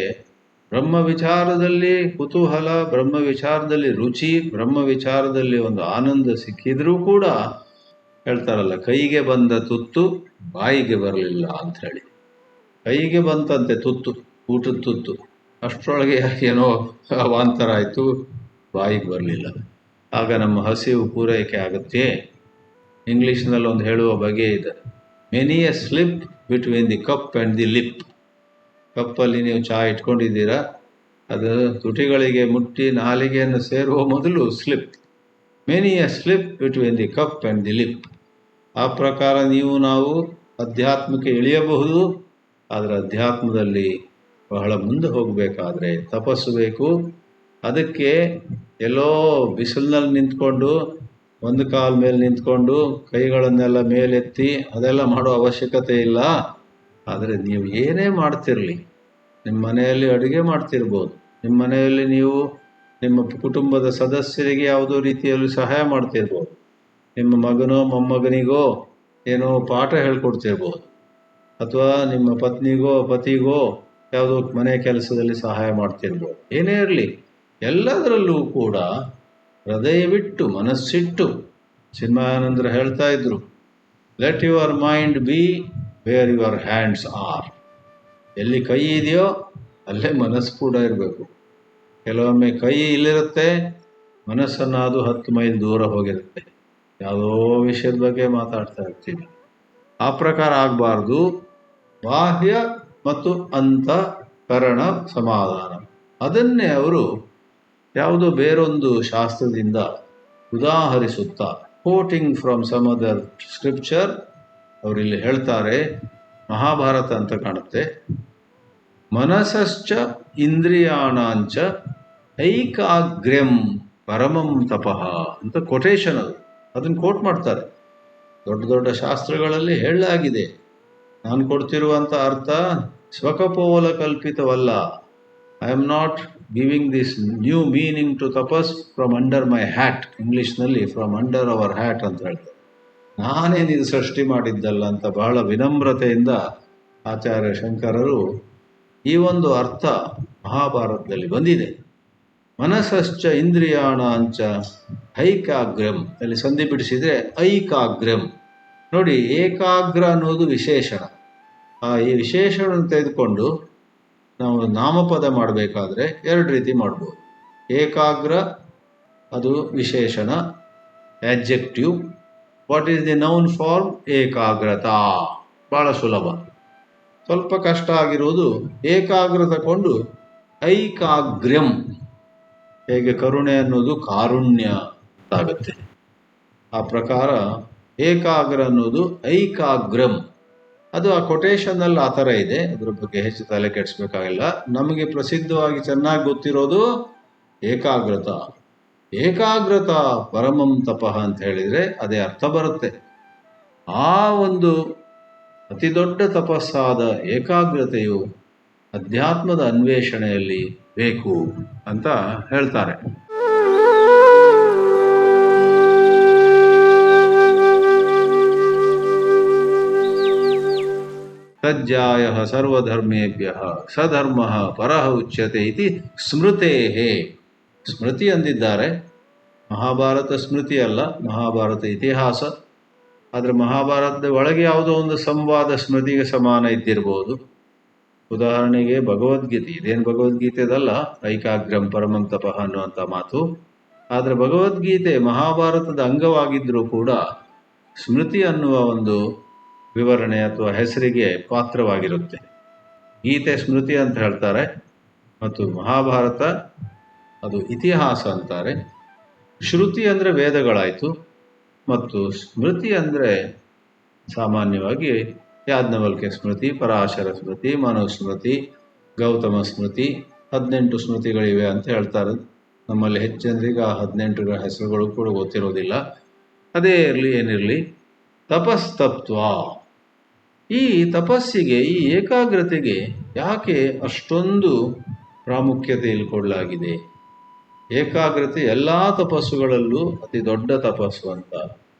ಬ್ರಹ್ಮ ವಿಚಾರದಲ್ಲಿ ಕುತೂಹಲ, ಬ್ರಹ್ಮ ವಿಚಾರದಲ್ಲಿ ರುಚಿ, ಬ್ರಹ್ಮ ವಿಚಾರದಲ್ಲಿ ಒಂದು ಆನಂದ ಸಿಕ್ಕಿದ್ರೂ ಕೂಡ ಹೇಳ್ತಾರಲ್ಲ, ಕೈಗೆ ಬಂದ ತುತ್ತು ಬಾಯಿಗೆ ಬರಲಿಲ್ಲ ಅಂತ ಹೇಳಿ. ಕೈಗೆ ಬಂತಂತೆ ತುತ್ತು, ಊಟದ ತುತ್ತು, ಅಷ್ಟರೊಳಗೆ ಏನೋ ಅವಾಂತರ ಆಯಿತು, ಬಾಯಿಗೆ ಬರಲಿಲ್ಲ. ಆಗ ನಮ್ಮ ಹಸಿವು ಪೂರೈಕೆ ಆಗುತ್ತೆ. ಇಂಗ್ಲೀಷ್ನಲ್ಲಿ ಒಂದು ಹೇಳುವ ಬಗೆ ಇದೆ, many a slip between the cup and the lip. ಕಪ್ಪಲ್ಲಿ ನೀವು ಚಹಾ ಇಟ್ಕೊಂಡಿದ್ದೀರಾ, ಅದು ತುಟಿಗಳಿಗೆ ಮುಟ್ಟಿ ನಾಲಿಗೆಯನ್ನು ಸೇರುವ ಮೊದಲು slip. Many a slip between the cup and the lip. ಆ ಪ್ರಕಾರ ನಾವು ಅಧ್ಯಾತ್ಮಕ್ಕೆ ಇಳಿಯಬಹುದು. ಆದರೆ ಅಧ್ಯಾತ್ಮದಲ್ಲಿ ಬಹಳ ಮುಂದೆ ಹೋಗಬೇಕಾದ್ರೆ ತಪಸ್ಸು ಬೇಕು, ಅದಕ್ಕೆ ಎಲ್ಲೋ ಬಿಸಿಲಿನಲ್ಲಿ ನಿಂತ್ಕೊಂಡು ಒಂದು ಕಾಲ ಮೇಲೆ ನಿಂತ್ಕೊಂಡು ಕೈಗಳನ್ನೆಲ್ಲ ಮೇಲೆತ್ತಿ ಅದೆಲ್ಲ ಮಾಡೋ ಅವಶ್ಯಕತೆ ಇಲ್ಲ. ಆದರೆ ನೀವು ಏನೇ ಮಾಡ್ತಿರಲಿ, ನಿಮ್ಮ ಮನೆಯಲ್ಲಿ ಅಡುಗೆ ಮಾಡ್ತಿರ್ಬೋದು, ನಿಮ್ಮ ಮನೆಯಲ್ಲಿ ನೀವು ನಿಮ್ಮ ಕುಟುಂಬದ ಸದಸ್ಯರಿಗೆ ಯಾವುದೋ ರೀತಿಯಲ್ಲಿ ಸಹಾಯ ಮಾಡ್ತಿರ್ಬೋದು, ನಿಮ್ಮ ಮಗನೋ ಮೊಮ್ಮಗನಿಗೋ ಏನೋ ಪಾಠ ಹೇಳ್ಕೊಡ್ತಿರ್ಬೋದು, ಅಥವಾ ನಿಮ್ಮ ಪತ್ನಿಗೋ ಪತಿಗೋ ಯಾವುದೋ ಮನೆ ಕೆಲಸದಲ್ಲಿ ಸಹಾಯ ಮಾಡ್ತಿರ್ಬೋದು. ಏನೇ ಇರಲಿ, ಎಲ್ಲದರಲ್ಲೂ ಕೂಡ ಹೃದಯವಿಟ್ಟು ಮನಸ್ಸಿಟ್ಟು ಚಿನ್ಮಯಾನಂದರು ಹೇಳ್ತಾ ಇದ್ರು, let your mind be where your hands are. ಎಲ್ಲಿ ಕೈ ಇದೆಯೋ ಅಲ್ಲೇ ಮನಸ್ಸು ಕೂಡ ಇರಬೇಕು. ಕೆಲವೊಮ್ಮೆ ಕೈ ಇಲ್ಲಿರುತ್ತೆ, ಮನಸ್ಸನ್ನು ಅದು 10 ಮೈಲ್ ದೂರ ಹೋಗಿರುತ್ತೆ, ಯಾವುದೋ ವಿಷಯದ ಬಗ್ಗೆ ಮಾತಾಡ್ತಾ ಇರ್ತೀವಿ. ಆ ಪ್ರಕಾರ ಆಗಬಾರ್ದು. ಬಾಹ್ಯ ಮತ್ತು ಅಂತಃಕರಣ ಸಮಾಧಾನ, ಅದನ್ನೇ ಅವರು ಯಾವುದೋ ಬೇರೊಂದು ಶಾಸ್ತ್ರದಿಂದ ಉದಾಹರಿಸುತ್ತಾ, quoting from some other scripture, ಅವರಿಲ್ಲಿ ಹೇಳ್ತಾರೆ, ಮಹಾಭಾರತ ಅಂತ ಕಾಣುತ್ತೆ, ಮನಸಶ್ಚ ಇಂದ್ರಿಯಾಣಾಂಚ ಐಕಾಗ್ರ್ಯಂ ಪರಮಂ ತಪಃ ಅಂತ ಕೊಟೇಶನ್. ಅದನ್ನು ಕೋಟ್ ಮಾಡ್ತಾರೆ. ದೊಡ್ಡ ದೊಡ್ಡ ಶಾಸ್ತ್ರಗಳಲ್ಲಿ ಹೇಳಲಾಗಿದೆ. ನಾನು ಕೊಡ್ತಿರುವಂಥ ಅರ್ಥ ಸ್ವಕಪೋಲ ಕಲ್ಪಿತವಲ್ಲ. I am not giving this new meaning to tapas from under my hat. ಇಂಗ್ಲೀಷ್ನಲ್ಲಿ ಫ್ರಮ್ ಅಂಡರ್ ಅವರ್ ಹ್ಯಾಟ್ ಅಂತ ಹೇಳ್ತಾರೆ. ನಾನೇನಿದು ಸೃಷ್ಟಿ ಮಾಡಿದ್ದಲ್ಲ ಅಂತ ಬಹಳ ವಿನಮ್ರತೆಯಿಂದ ಆಚಾರ್ಯ ಶಂಕರರು ಈ ಒಂದು ಅರ್ಥ ಮಹಾಭಾರತದಲ್ಲಿ ಬಂದಿದೆ. ಮನಸಶ್ಚ ಇಂದ್ರಿಯಾಣಾಂಚ ಐಕಾಗ್ರ್ಯಂ, ಅಲ್ಲಿ ಸಂಧಿ ಬಿಡಿಸಿದರೆ ಐಕಾಗ್ರ್ಯಂ. ನೋಡಿ, ಏಕಾಗ್ರ ಅನ್ನೋದು ವಿಶೇಷಣ. ಈ ವಿಶೇಷಣವನ್ನು ತೆಗೆದುಕೊಂಡು ನಾವು ನಾಮಪದ ಮಾಡಬೇಕಾದ್ರೆ 2 ರೀತಿ ಮಾಡ್ಬೋದು. ಏಕಾಗ್ರ ಅದು ವಿಶೇಷಣ, objective. What is the noun form? ಏಕಾಗ್ರತಾ. ಭಾಳ ಸುಲಭ. ಸ್ವಲ್ಪ ಕಷ್ಟ ಆಗಿರುವುದು ಏಕಾಗ್ರ ತಗೊಂಡು ಐಕಾಗ್ರ್ಯಂ. ಹೇಗೆ ಕರುಣೆ ಅನ್ನೋದು ಕಾರುಣ್ಯ ಆಗುತ್ತೆ, ಆ ಪ್ರಕಾರ ಏಕಾಗ್ರ ಅನ್ನೋದು ಐಕಾಗ್ರ್ಯಂ. ಅದು ಆ ಕೊಟೇಶನ್ನಲ್ಲಿ ಆ ಥರ ಇದೆ. ಅದ್ರ ಬಗ್ಗೆ ಹೆಚ್ಚು ತಲೆ ಕೆಡಿಸ್ಬೇಕಾಗಿಲ್ಲ. ನಮಗೆ ಪ್ರಸಿದ್ಧವಾಗಿ ಚೆನ್ನಾಗಿ ಗೊತ್ತಿರೋದು ಏಕಾಗ್ರತಾ. ಏಕಾಗ್ರತಾ ಪರಮಂ ತಪಃ ಅಂತ ಹೇಳಿದರೆ ಅದೇ ಅರ್ಥ ಬರುತ್ತೆ. ಆ ಒಂದು ಅತಿ ದೊಡ್ಡ ತಪಸ್ಸಾದ ಏಕಾಗ್ರತೆಯು ಅಧ್ಯಾತ್ಮದ ಅನ್ವೇಷಣೆಯಲ್ಲಿ ಬೇಕು ಅಂತ ಹೇಳ್ತಾರೆ. ತಜ್ಜಾಯಃ ಸರ್ವಧರ್ಮೇಭ್ಯಃ ಸಧರ್ಮಃ ಪರಃ ಉಚ್ಯತೆ ಇತಿ ಸ್ಮೃತೇಃ. ಸ್ಮೃತಿ ಅಂದಿದ್ದಾರೆ. ಮಹಾಭಾರತ ಸ್ಮೃತಿ ಅಲ್ಲ, ಮಹಾಭಾರತ ಇತಿಹಾಸ. ಆದರೆ ಮಹಾಭಾರತದ ಒಳಗೆ ಯಾವುದೋ ಒಂದು ಸಂವಾದ ಸ್ಮೃತಿಗೆ ಸಮಾನ ಇದ್ದಿರ್ಬೋದು. ಉದಾಹರಣೆಗೆ ಭಗವದ್ಗೀತೆ. ಇದೇನು ಭಗವದ್ಗೀತೆದಲ್ಲ, ಐಕಾಗ್ರ್ಯಂ ಪರಮಂ ತಪಃ ಅನ್ನುವಂಥ ಮಾತು. ಆದರೆ ಭಗವದ್ಗೀತೆ ಮಹಾಭಾರತದ ಅಂಗವಾಗಿದ್ದರೂ ಕೂಡ ಸ್ಮೃತಿ ಅನ್ನುವ ಒಂದು ವಿವರಣೆ ಅಥವಾ ಹೆಸರಿಗೆ ಪಾತ್ರವಾಗಿರುತ್ತೆ. ಗೀತೆ ಸ್ಮೃತಿ ಅಂತ ಹೇಳ್ತಾರೆ, ಮತ್ತು ಮಹಾಭಾರತ ಅದು ಇತಿಹಾಸ ಅಂತಾರೆ. ಶ್ರುತಿ ಅಂದರೆ ವೇದಗಳಾಯಿತು, ಮತ್ತು ಸ್ಮೃತಿ ಅಂದರೆ ಸಾಮಾನ್ಯವಾಗಿ ಯಾಜ್ಞವಲ್ಕ್ಯ ಸ್ಮೃತಿ, ಪರಾಶರ ಸ್ಮೃತಿ, ಮನುಸ್ಮೃತಿ, ಗೌತಮ ಸ್ಮೃತಿ, 18 ಸ್ಮೃತಿಗಳಿವೆ ಅಂತ ಹೇಳ್ತಾರೆ. ನಮ್ಮಲ್ಲಿ ಹೆಚ್ಚು ಜನರಿಗೆ ಆ 18ರ ಹೆಸರುಗಳು ಕೂಡ ಗೊತ್ತಿರೋದಿಲ್ಲ. ಅದೇ ಇರಲಿ ಏನಿರಲಿ, ತಪಸ್ತತ್ವ. ಈ ತಪಸ್ಸಿಗೆ, ಈ ಏಕಾಗ್ರತೆಗೆ ಯಾಕೆ ಅಷ್ಟೊಂದು ಪ್ರಾಮುಖ್ಯತೆಯಲ್ಲಿ ಕೊಡಲಾಗಿದೆ? ಏಕಾಗ್ರತೆ ಎಲ್ಲ ತಪಸ್ಸುಗಳಲ್ಲೂ ಅತಿ ದೊಡ್ಡ ತಪಸ್ಸು ಅಂತ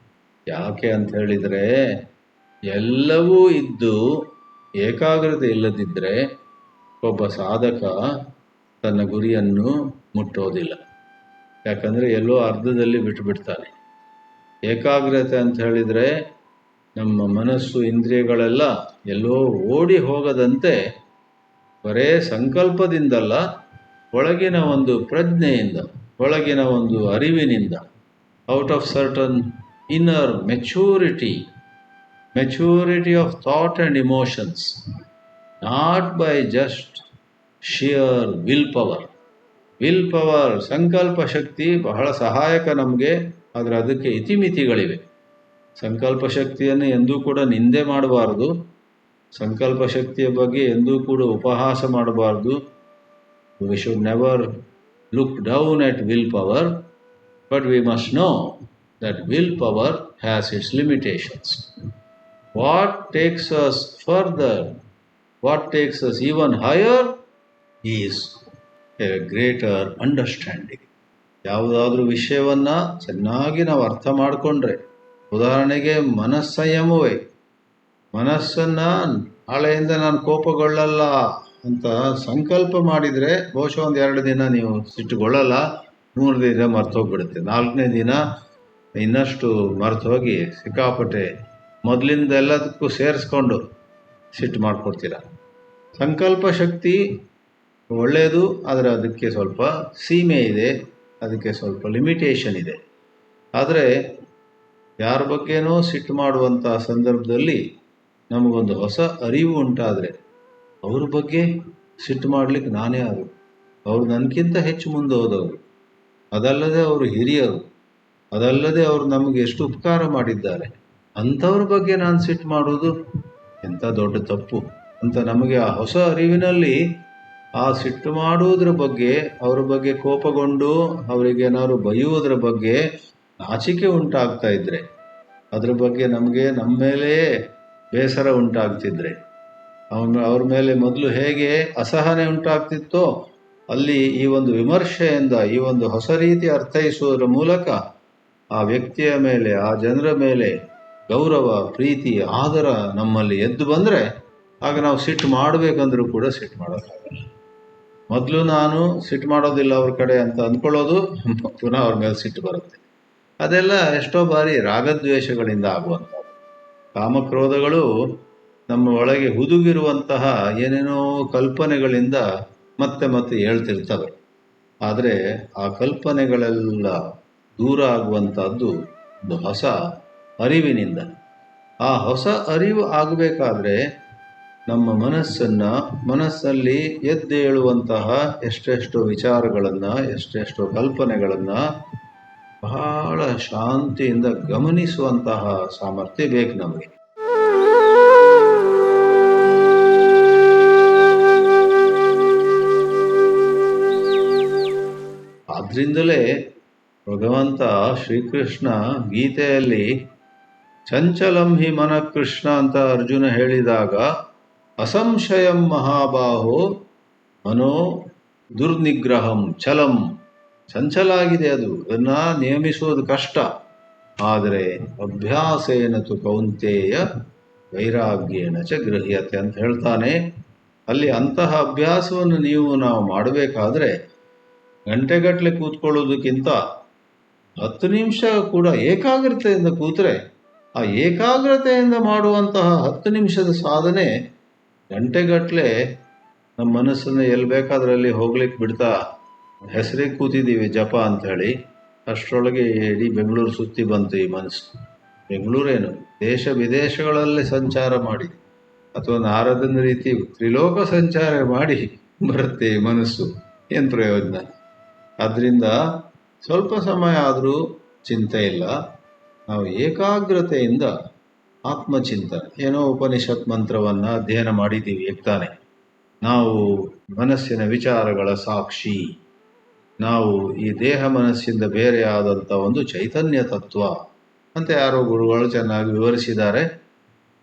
ಯಾಕೆ ಅಂತ ಹೇಳಿದರೆ, ಎಲ್ಲವೂ ಇದ್ದು ಏಕಾಗ್ರತೆ ಇಲ್ಲದಿದ್ದರೆ ಒಬ್ಬ ಸಾಧಕ ತನ್ನ ಗುರಿಯನ್ನು ಮುಟ್ಟೋದಿಲ್ಲ. ಯಾಕಂದರೆ ಎಲ್ಲೋ ಅರ್ಧದಲ್ಲಿ ಬಿಟ್ಟುಬಿಡ್ತಾನೆ. ಏಕಾಗ್ರತೆ ಅಂತ ಹೇಳಿದರೆ ನಮ್ಮ ಮನಸ್ಸು ಇಂದ್ರಿಯಗಳೆಲ್ಲ ಎಲ್ಲೋ ಓಡಿ ಹೋಗದಂತೆ ಬರೇ ಸಂಕಲ್ಪದಿಂದಲ್ಲ, ಒಳಗಿನ ಒಂದು ಪ್ರಜ್ಞೆಯಿಂದ, ಒಳಗಿನ ಒಂದು ಅರಿವಿನಿಂದ, out of certain inner maturity of thought and emotions, not by just sheer will power. ಸಂಕಲ್ಪ ಶಕ್ತಿ ಬಹಳ ಸಹಾಯಕ ನಮಗೆ, ಆದರೆ ಅದಕ್ಕೆ ಇತಿಮಿತಿಗಳಿವೆ. ಸಂಕಲ್ಪ ಶಕ್ತಿಯನ್ನು ಎಂದೂ ಕೂಡ ನಿಂದೆ ಮಾಡಬಾರ್ದು. ಸಂಕಲ್ಪ ಶಕ್ತಿಯ ಬಗ್ಗೆ ಎಂದೂ ಕೂಡ ಉಪಹಾಸ ಮಾಡಬಾರ್ದು. We should never look down at willpower, but we must know that willpower has its limitations. What takes us further, what takes us even higher is a greater understanding. ಯಾವುದಾದ್ರೂ ವಿಷಯವನ್ನು ಚೆನ್ನಾಗಿ ನಾವು ಅರ್ಥ ಮಾಡಿಕೊಂಡ್ರೆ, ಉದಾಹರಣೆಗೆ ಮನಸ್ಸಂಯಮವೇ, ಮನಸ್ಸನ್ನು ನಾಳೆಯಿಂದ ನಾನು ಕೋಪಗೊಳ್ಳಲ್ಲ ಅಂತ ಸಂಕಲ್ಪ ಮಾಡಿದರೆ ಬಹುಶಃ 1-2 ದಿನ ನೀವು ಸಿಟ್ಟುಗೊಳ್ಳಲ್ಲ, 3 ದಿನ ಮರ್ತೋಗ್ಬಿಡುತ್ತೆ, 4ನೇ ದಿನ ಇನ್ನಷ್ಟು ಮರ್ತೋಗಿ ಸಿಕ್ಕಾಪಟ್ಟೆ ಮೊದಲಿಂದ ಎಲ್ಲದಕ್ಕೂ ಸೇರಿಸ್ಕೊಂಡು ಸಿಟ್ಟು ಮಾಡ್ಕೊಡ್ತೀರ. ಸಂಕಲ್ಪ ಶಕ್ತಿ ಒಳ್ಳೆಯದು, ಆದರೆ ಅದಕ್ಕೆ ಸ್ವಲ್ಪ ಸೀಮೆ ಇದೆ, ಅದಕ್ಕೆ ಸ್ವಲ್ಪ ಲಿಮಿಟೇಷನ್ ಇದೆ. ಆದರೆ ಯಾರ ಬಗ್ಗೆನೋ ಸಿಟ್ಟು ಮಾಡುವಂಥ ಸಂದರ್ಭದಲ್ಲಿ ನಮಗೊಂದು ಹೊಸ ಅರಿವು ಉಂಟಾದರೆ, ಅವ್ರ ಬಗ್ಗೆ ಸಿಟ್ಟು ಮಾಡಲಿಕ್ಕೆ ನಾನೇ ಯಾರು, ಅವರು ನನಗಿಂತ ಹೆಚ್ಚು ಮುಂದೆ ಹೋದವರು, ಅದಲ್ಲದೆ ಅವರು ಹಿರಿಯರು, ಅದಲ್ಲದೆ ಅವರು ನಮಗೆ ಎಷ್ಟು ಉಪಕಾರ ಮಾಡಿದ್ದಾರೆ, ಅಂಥವ್ರ ಬಗ್ಗೆ ನಾನು ಸಿಟ್ಟು ಮಾಡೋದು ಎಂಥ ದೊಡ್ಡ ತಪ್ಪು ಅಂತ ನಮಗೆ ಆ ಹೊಸ ಅರಿವಿನಲ್ಲಿ ಆ ಸಿಟ್ಟು ಮಾಡುವುದರ ಬಗ್ಗೆ, ಅವರ ಬಗ್ಗೆ ಕೋಪಗೊಂಡು ಅವರಿಗೇನಾದ್ರು ಬೈಯುವುದರ ಬಗ್ಗೆ ನಾಚಿಕೆ ಉಂಟಾಗ್ತಾ ಇದ್ರೆ, ಅದ್ರ ಬಗ್ಗೆ ನಮಗೆ ನಮ್ಮ ಮೇಲೆ ಬೇಸರ ಉಂಟಾಗ್ತಿದ್ರೆ, ಅವ್ರ ಮೇಲೆ ಮೊದಲು ಹೇಗೆ ಅಸಹನೆ ಉಂಟಾಗ್ತಿತ್ತೋ ಅಲ್ಲಿ ಈ ಒಂದು ವಿಮರ್ಶೆಯಿಂದ, ಈ ಒಂದು ಹೊಸ ರೀತಿ ಅರ್ಥೈಸುವುದರ ಮೂಲಕ ಆ ವ್ಯಕ್ತಿಯ ಮೇಲೆ, ಆ ಜನರ ಮೇಲೆ ಗೌರವ, ಪ್ರೀತಿ, ಆದರ ನಮ್ಮಲ್ಲಿ ಎದ್ದು ಬಂದರೆ ಆಗ ನಾವು ಸಿಟ್ಟು ಮಾಡಬೇಕಂದ್ರೂ ಕೂಡ ಸಿಟ್ಟು ಮಾಡೋಕ್ಕಾಗಲ್ಲ. ಮೊದಲು ನಾನು ಸಿಟ್ಟು ಮಾಡೋದಿಲ್ಲ ಅವ್ರ ಕಡೆ ಅಂತ ಅಂದ್ಕೊಳ್ಳೋದು, ಪುನಃ ಅವ್ರ ಮೇಲೆ ಸಿಟ್ಟು ಬರುತ್ತೆ. ಅದೆಲ್ಲ ಎಷ್ಟೋ ಬಾರಿ ರಾಗದ್ವೇಷಗಳಿಂದ ಆಗುವಂಥದ್ದು. ಕಾಮಕ್ರೋಧಗಳು ನಮ್ಮ ಒಳಗೆ ಹುದುಗಿರುವಂತಹ ಏನೇನೋ ಕಲ್ಪನೆಗಳಿಂದ ಮತ್ತೆ ಮತ್ತೆ ಹೇಳ್ತಿರ್ತವೆ. ಆದರೆ ಆ ಕಲ್ಪನೆಗಳೆಲ್ಲ ದೂರ ಆಗುವಂಥದ್ದು ಒಂದು ಹೊಸ ಅರಿವಿನಿಂದ. ಆ ಹೊಸ ಅರಿವು ಆಗಬೇಕಾದ್ರೆ ನಮ್ಮ ಮನಸ್ಸಲ್ಲಿ ಎದ್ದೇಳುವಂತಹ ಎಷ್ಟೆಷ್ಟೋ ವಿಚಾರಗಳನ್ನು, ಎಷ್ಟೆಷ್ಟೋ ಕಲ್ಪನೆಗಳನ್ನು ಬಹಳ ಶಾಂತಿಯಿಂದ ಗಮನಿಸುವಂತಹ ಸಾಮರ್ಥ್ಯ ಬೇಕು ನಮಗೆ. ಆದ್ರಿಂದಲೇ ಭಗವಂತ ಶ್ರೀಕೃಷ್ಣ ಗೀತೆಯಲ್ಲಿ ಚಂಚಲಂ ಹಿ ಮನ ಕೃಷ್ಣ ಅಂತ ಅರ್ಜುನ ಹೇಳಿದಾಗ, ಅಸಂಶಯಂ ಮಹಾಬಾಹೋ ಮನೋ ದುರ್ನಿಗ್ರಹಂ ಚಲಂ, ಚಂಚಲಾಗಿದೆ ಅದು, ಅದನ್ನು ನಿಯಮಿಸುವುದು ಕಷ್ಟ, ಆದರೆ ಅಭ್ಯಾಸೇನ ತು ಕೌಂತೇಯ ವೈರಾಗ್ಯೇನ ಚ ಗೃಹ್ಯತೆ ಅಂತ ಹೇಳ್ತಾನೆ. ಅಲ್ಲಿ ಅಂತಹ ಅಭ್ಯಾಸವನ್ನು ನಾವು ಮಾಡಬೇಕಾದ್ರೆ ಗಂಟೆಗಟ್ಟಲೆ ಕೂತ್ಕೊಳ್ಳೋದಕ್ಕಿಂತ 10 ನಿಮಿಷ ಕೂಡ ಏಕಾಗ್ರತೆಯಿಂದ ಕೂತ್ರೆ, ಆ ಏಕಾಗ್ರತೆಯಿಂದ ಮಾಡುವಂತಹ 10 ನಿಮಿಷದ ಸಾಧನೆ ಗಂಟೆಗಟ್ಟಲೆ ನಮ್ಮ ಮನಸ್ಸನ್ನು ಎಲ್ಲಿ ಬೇಕಾದ್ರಲ್ಲಿ ಹೋಗ್ಲಿಕ್ಕೆ ಬಿಡ್ತಾ, ಹೆಸರಿಗೆ ಕೂತಿದ್ದೀವಿ ಜಪ ಅಂಥೇಳಿ, ಅಷ್ಟರೊಳಗೆ ಇಡೀ ಬೆಂಗಳೂರು ಸುತ್ತಿ ಬಂತು ಈ ಮನಸ್ಸು. ಬೆಂಗಳೂರೇನು, ದೇಶ ವಿದೇಶಗಳಲ್ಲಿ ಸಂಚಾರ ಮಾಡಿ ಅಥವಾ ನಾರದನ ರೀತಿ ತ್ರಿಲೋಕ ಸಂಚಾರ ಮಾಡಿ ಬರುತ್ತೆ ಈ ಮನಸ್ಸು. ಏನು ಪ್ರಯೋಜನ? ಆದ್ದರಿಂದ ಸ್ವಲ್ಪ ಸಮಯ ಆದರೂ ಚಿಂತೆ ಇಲ್ಲ, ನಾವು ಏಕಾಗ್ರತೆಯಿಂದ ಆತ್ಮಚಿಂತನೆ, ಏನೋ ಉಪನಿಷತ್ ಮಂತ್ರವನ್ನು ಅಧ್ಯಯನ ಮಾಡಿದ್ದೀವಿ ತಾನೆ, ನಾವು ಮನಸ್ಸಿನ ವಿಚಾರಗಳ ಸಾಕ್ಷಿ, ನಾವು ಈ ದೇಹ ಮನಸ್ಸಿಂದ ಬೇರೆಯಾದಂಥ ಒಂದು ಚೈತನ್ಯ ತತ್ವ ಅಂತ ಯಾರೋ ಗುರುಗಳು ಚೆನ್ನಾಗಿ ವಿವರಿಸಿದ್ದಾರೆ.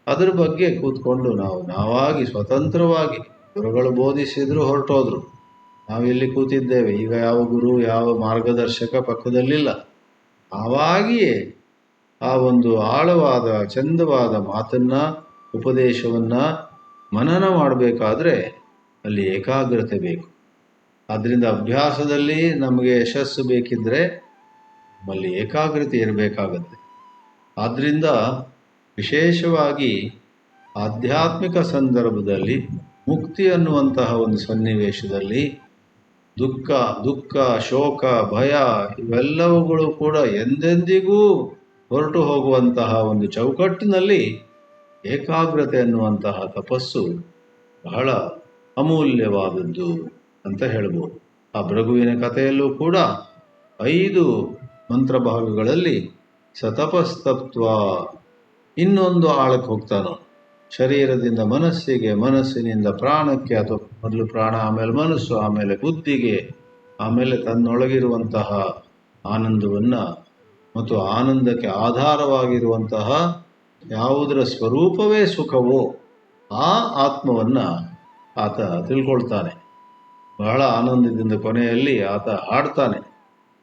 ಅದ್ರ ಬಗ್ಗೆ ಕೂತ್ಕೊಂಡು ನಾವಾಗಿ ಸ್ವತಂತ್ರವಾಗಿ, ಗುರುಗಳು ಬೋಧಿಸಿದ್ರು ಹೊರಟೋದ್ರು, ನಾವಿಲ್ಲಿ ಕೂತಿದ್ದೇವೆ, ಈಗ ಯಾವ ಗುರು ಯಾವ ಮಾರ್ಗದರ್ಶಕ ಪಕ್ಕದಲ್ಲಿಲ್ಲ, ನಾವಾಗಿಯೇ ಆ ಒಂದು ಆಳವಾದ ಚಂದವಾದ ಮಾತನ್ನು, ಉಪದೇಶವನ್ನು ಮನನ ಮಾಡಬೇಕಾದ್ರೆ ಅಲ್ಲಿ ಏಕಾಗ್ರತೆ ಬೇಕು. ಆದ್ದರಿಂದ ಅಭ್ಯಾಸದಲ್ಲಿ ನಮಗೆ ಯಶಸ್ಸು ಬೇಕಿದ್ದರೆ ನಮ್ಮಲ್ಲಿ ಏಕಾಗ್ರತೆ ಇರಬೇಕಾಗತ್ತೆ. ಆದ್ದರಿಂದ ವಿಶೇಷವಾಗಿ ಆಧ್ಯಾತ್ಮಿಕ ಸಂದರ್ಭದಲ್ಲಿ, ಮುಕ್ತಿ ಅನ್ನುವಂತಹ ಒಂದು ಸನ್ನಿವೇಶದಲ್ಲಿ ದುಃಖ, ಶೋಕ, ಭಯ ಇವೆಲ್ಲವುಗಳು ಕೂಡ ಎಂದೆಂದಿಗೂ ಹೊರಟು ಹೋಗುವಂತಹ ಒಂದು ಚೌಕಟ್ಟಿನಲ್ಲಿ ಏಕಾಗ್ರತೆ ಅನ್ನುವಂತಹ ತಪಸ್ಸು ಬಹಳ ಅಮೂಲ್ಯವಾದದ್ದು ಅಂತ ಹೇಳ್ಬೋದು. ಆ ಭೃಗುವಿನ ಕಥೆಯಲ್ಲೂ ಕೂಡ 5 ಮಂತ್ರ ಭಾಗಗಳಲ್ಲಿ ಸತಪಸ್ತಪ್ತ್ವ, ಇನ್ನೊಂದು ಆಳಕ್ಕೆ ಹೋಗ್ತಾನೋ, ಶರೀರದಿಂದ ಮನಸ್ಸಿಗೆ, ಮನಸ್ಸಿನಿಂದ ಪ್ರಾಣಕ್ಕೆ, ಅಥವಾ ಮೊದಲು ಪ್ರಾಣ ಆಮೇಲೆ ಮನಸ್ಸು ಆಮೇಲೆ ಬುದ್ಧಿಗೆ ಆಮೇಲೆ ತನ್ನೊಳಗಿರುವಂತಹ ಆನಂದವನ್ನು ಮತ್ತು ಆನಂದಕ್ಕೆ ಆಧಾರವಾಗಿರುವಂತಹ ಯಾವುದರ ಸ್ವರೂಪವೇ ಸುಖವೋ ಆ ಆತ್ಮವನ್ನು ಆತ ತಿಳ್ಕೊಳ್ತಾನೆ. ಬಹಳ ಆನಂದದಿಂದ ಕೊನೆಯಲ್ಲಿ ಆತ ಹಾಡ್ತಾನೆ.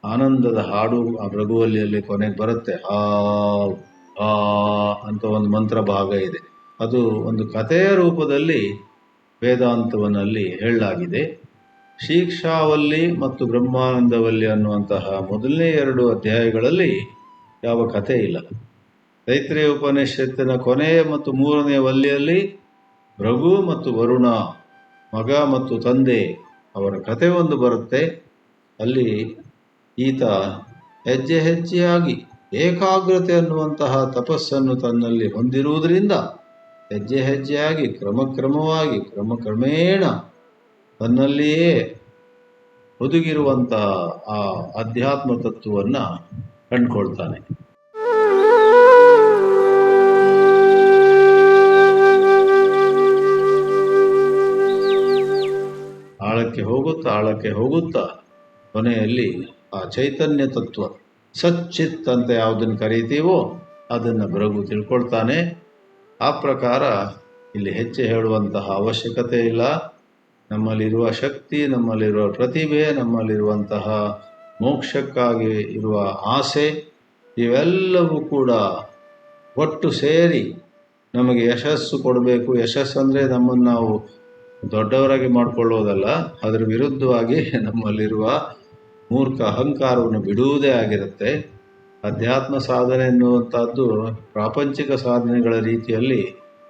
ಆನಂದದ ಹಾಡು ಆ ಭೃಗುವಲ್ಲಿಯಲ್ಲಿ ಕೊನೆಗೆ ಬರುತ್ತೆ. ಆ ಅಂತ ಒಂದು ಮಂತ್ರ ಭಾಗ ಇದೆ. ಅದು ಒಂದು ಕಥೆಯ ರೂಪದಲ್ಲಿ ವೇದಾಂತವನ್ನಲ್ಲಿ ಹೇಳಲಾಗಿದೆ. ಶಿಕ್ಷಾವಲ್ಲಿ ಮತ್ತು ಬ್ರಹ್ಮಾನಂದವಲ್ಲಿ ಅನ್ನುವಂತಹ ಮೊದಲನೇ 2 ಅಧ್ಯಾಯಗಳಲ್ಲಿ ಯಾವ ಕಥೆ ಇಲ್ಲ. ತೈತ್ರೇಯ ಉಪನಿಷತ್ತಿನ ಕೊನೆಯ ಮತ್ತು 3ನೇ ವಲ್ಲಿಯಲ್ಲಿ ಭೃಗು ಮತ್ತು ವರುಣ, ಮಗ ಮತ್ತು ತಂದೆ ಅವರ ಕಥೆ ಒಂದು ಬರುತ್ತೆ. ಅಲ್ಲಿ ಈತ ಹೆಜ್ಜೆ ಹೆಜ್ಜೆಯಾಗಿ ಏಕಾಗ್ರತೆ ಅನ್ನುವಂತಹ ತಪಸ್ಸನ್ನು ತನ್ನಲ್ಲಿ ಹೊಂದಿರುವುದರಿಂದ ಹೆಜ್ಜೆ ಹೆಜ್ಜೆಯಾಗಿ ಕ್ರಮಕ್ರಮವಾಗಿ ಕ್ರಮೇಣ ತನ್ನಲ್ಲಿಯೇ ಹುದುಗಿರುವಂತಹ ಆ ಅಧ್ಯಾತ್ಮ ತತ್ವವನ್ನು ಕಂಡುಕೊಳ್ತಾನೆ. ಆಳಕ್ಕೆ ಹೋಗುತ್ತಾ ಕೊನೆಯಲ್ಲಿ ಆ ಚೈತನ್ಯ ತತ್ವ ಸಚ್ಚಿತ್ ಅಂತ ಯಾವುದನ್ನು ಕರೀತೀವೋ ಅದನ್ನು ಭೃಗು ತಿಳ್ಕೊಳ್ತಾನೆ. ಆ ಪ್ರಕಾರ ಇಲ್ಲಿ ಹೆಚ್ಚು ಹೇಳುವಂತಹ ಅವಶ್ಯಕತೆ ಇಲ್ಲ. ನಮ್ಮಲ್ಲಿರುವ ಶಕ್ತಿ, ನಮ್ಮಲ್ಲಿರುವ ಪ್ರತಿಭೆ, ನಮ್ಮಲ್ಲಿರುವಂತಹ ಮೋಕ್ಷಕ್ಕಾಗಿ ಇರುವ ಆಸೆ, ಇವೆಲ್ಲವೂ ಕೂಡ ಒಟ್ಟು ಸೇರಿ ನಮಗೆ ಯಶಸ್ಸು ಕೊಡಬೇಕು. ಯಶಸ್ಸು ಅಂದರೆ ನಮ್ಮನ್ನು ನಾವು ದೊಡ್ಡವರಾಗಿ ಮಾಡಿಕೊಳ್ಳೋದಲ್ಲ, ಅದರ ವಿರುದ್ಧವಾಗಿ ನಮ್ಮಲ್ಲಿರುವ ಮೂರ್ಖ ಅಹಂಕಾರವನ್ನು ಬಿಡುವುದೇ ಆಗಿರುತ್ತೆ. ಅಧ್ಯಾತ್ಮ ಸಾಧನೆ ಎನ್ನುವಂಥದ್ದು ಪ್ರಾಪಂಚಿಕ ಸಾಧನೆಗಳ ರೀತಿಯಲ್ಲಿ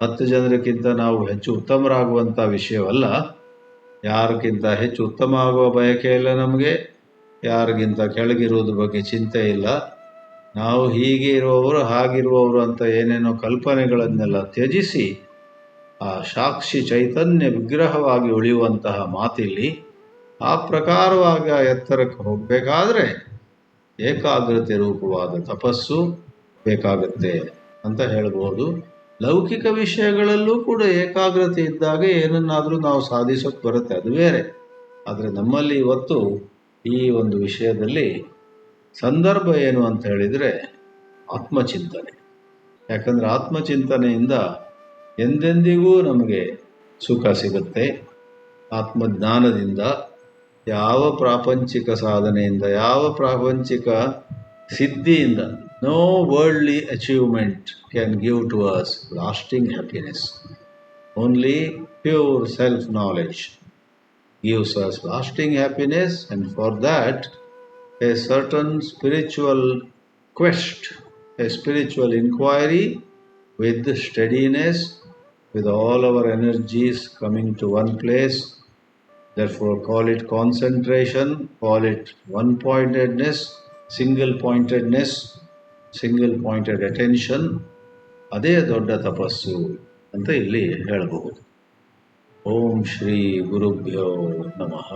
10 ಜನರಿಗಿಂತ ನಾವು ಹೆಚ್ಚು ಉತ್ತಮರಾಗುವಂಥ ವಿಷಯವಲ್ಲ. ಯಾರಿಗಿಂತ ಹೆಚ್ಚು ಉತ್ತಮ ಆಗುವ ಬಯಕೆ ಇಲ್ಲ ನಮಗೆ, ಯಾರಿಗಿಂತ ಕೆಳಗಿರುವುದ್ರ ಬಗ್ಗೆ ಚಿಂತೆ ಇಲ್ಲ. ನಾವು ಹೀಗೆ ಇರುವವರು ಹಾಗಿರುವವರು ಅಂತ ಏನೇನೋ ಕಲ್ಪನೆಗಳನ್ನೆಲ್ಲ ತ್ಯಜಿಸಿ ಆ ಸಾಕ್ಷಿ ಚೈತನ್ಯ ವಿಗ್ರಹವಾಗಿ ಉಳಿಯುವಂತಹ ಮಾತಿಲ್ಲಿ. ಆ ಪ್ರಕಾರವಾಗಿ ಆ ಎತ್ತರಕ್ಕೆ ಹೋಗಬೇಕಾದ್ರೆ ಏಕಾಗ್ರತೆ ರೂಪವಾದ ತಪಸ್ಸು ಬೇಕಾಗುತ್ತೆ ಅಂತ ಹೇಳ್ಬೋದು. ಲೌಕಿಕ ವಿಷಯಗಳಲ್ಲೂ ಕೂಡ ಏಕಾಗ್ರತೆ ಇದ್ದಾಗ ಏನನ್ನಾದರೂ ನಾವು ಸಾಧಿಸೋಕೆ ಬರುತ್ತೆ, ಅದು ಬೇರೆ. ಆದರೆ ನಮ್ಮಲ್ಲಿ ಇವತ್ತು ಈ ಒಂದು ವಿಷಯದಲ್ಲಿ ಸಂದರ್ಭ ಏನು ಅಂತ ಹೇಳಿದರೆ ಆತ್ಮಚಿಂತನೆ. ಯಾಕಂದರೆ ಆತ್ಮಚಿಂತನೆಯಿಂದ ಎಂದೆಂದಿಗೂ ನಮಗೆ ಸುಖ ಸಿಗುತ್ತೆ. ಆತ್ಮಜ್ಞಾನದಿಂದ ಯಾವ ಪ್ರಾಪಂಚಿಕ ಸಾಧನೆಯಿಂದ, ಯಾವ ಪ್ರಾಪಂಚಿಕ ಸಿದ್ಧಿಯಿಂದ no worldly achievement can give to us lasting happiness. Only pure self knowledge gives us lasting happiness, and for that a certain spiritual quest, a spiritual inquiry with steadiness, with all our energies coming to one place. Therefore call it concentration, call it one-pointedness, single-pointedness, single-pointed attention. ಅದೇ ದೊಡ್ಡ ತಪಸ್ಸು ಅಂತ ಇಲ್ಲಿ ಹೇಳಬಹುದು. ಓಂ ಶ್ರೀ ಗುರುಭ್ಯೋ ನಮಃ.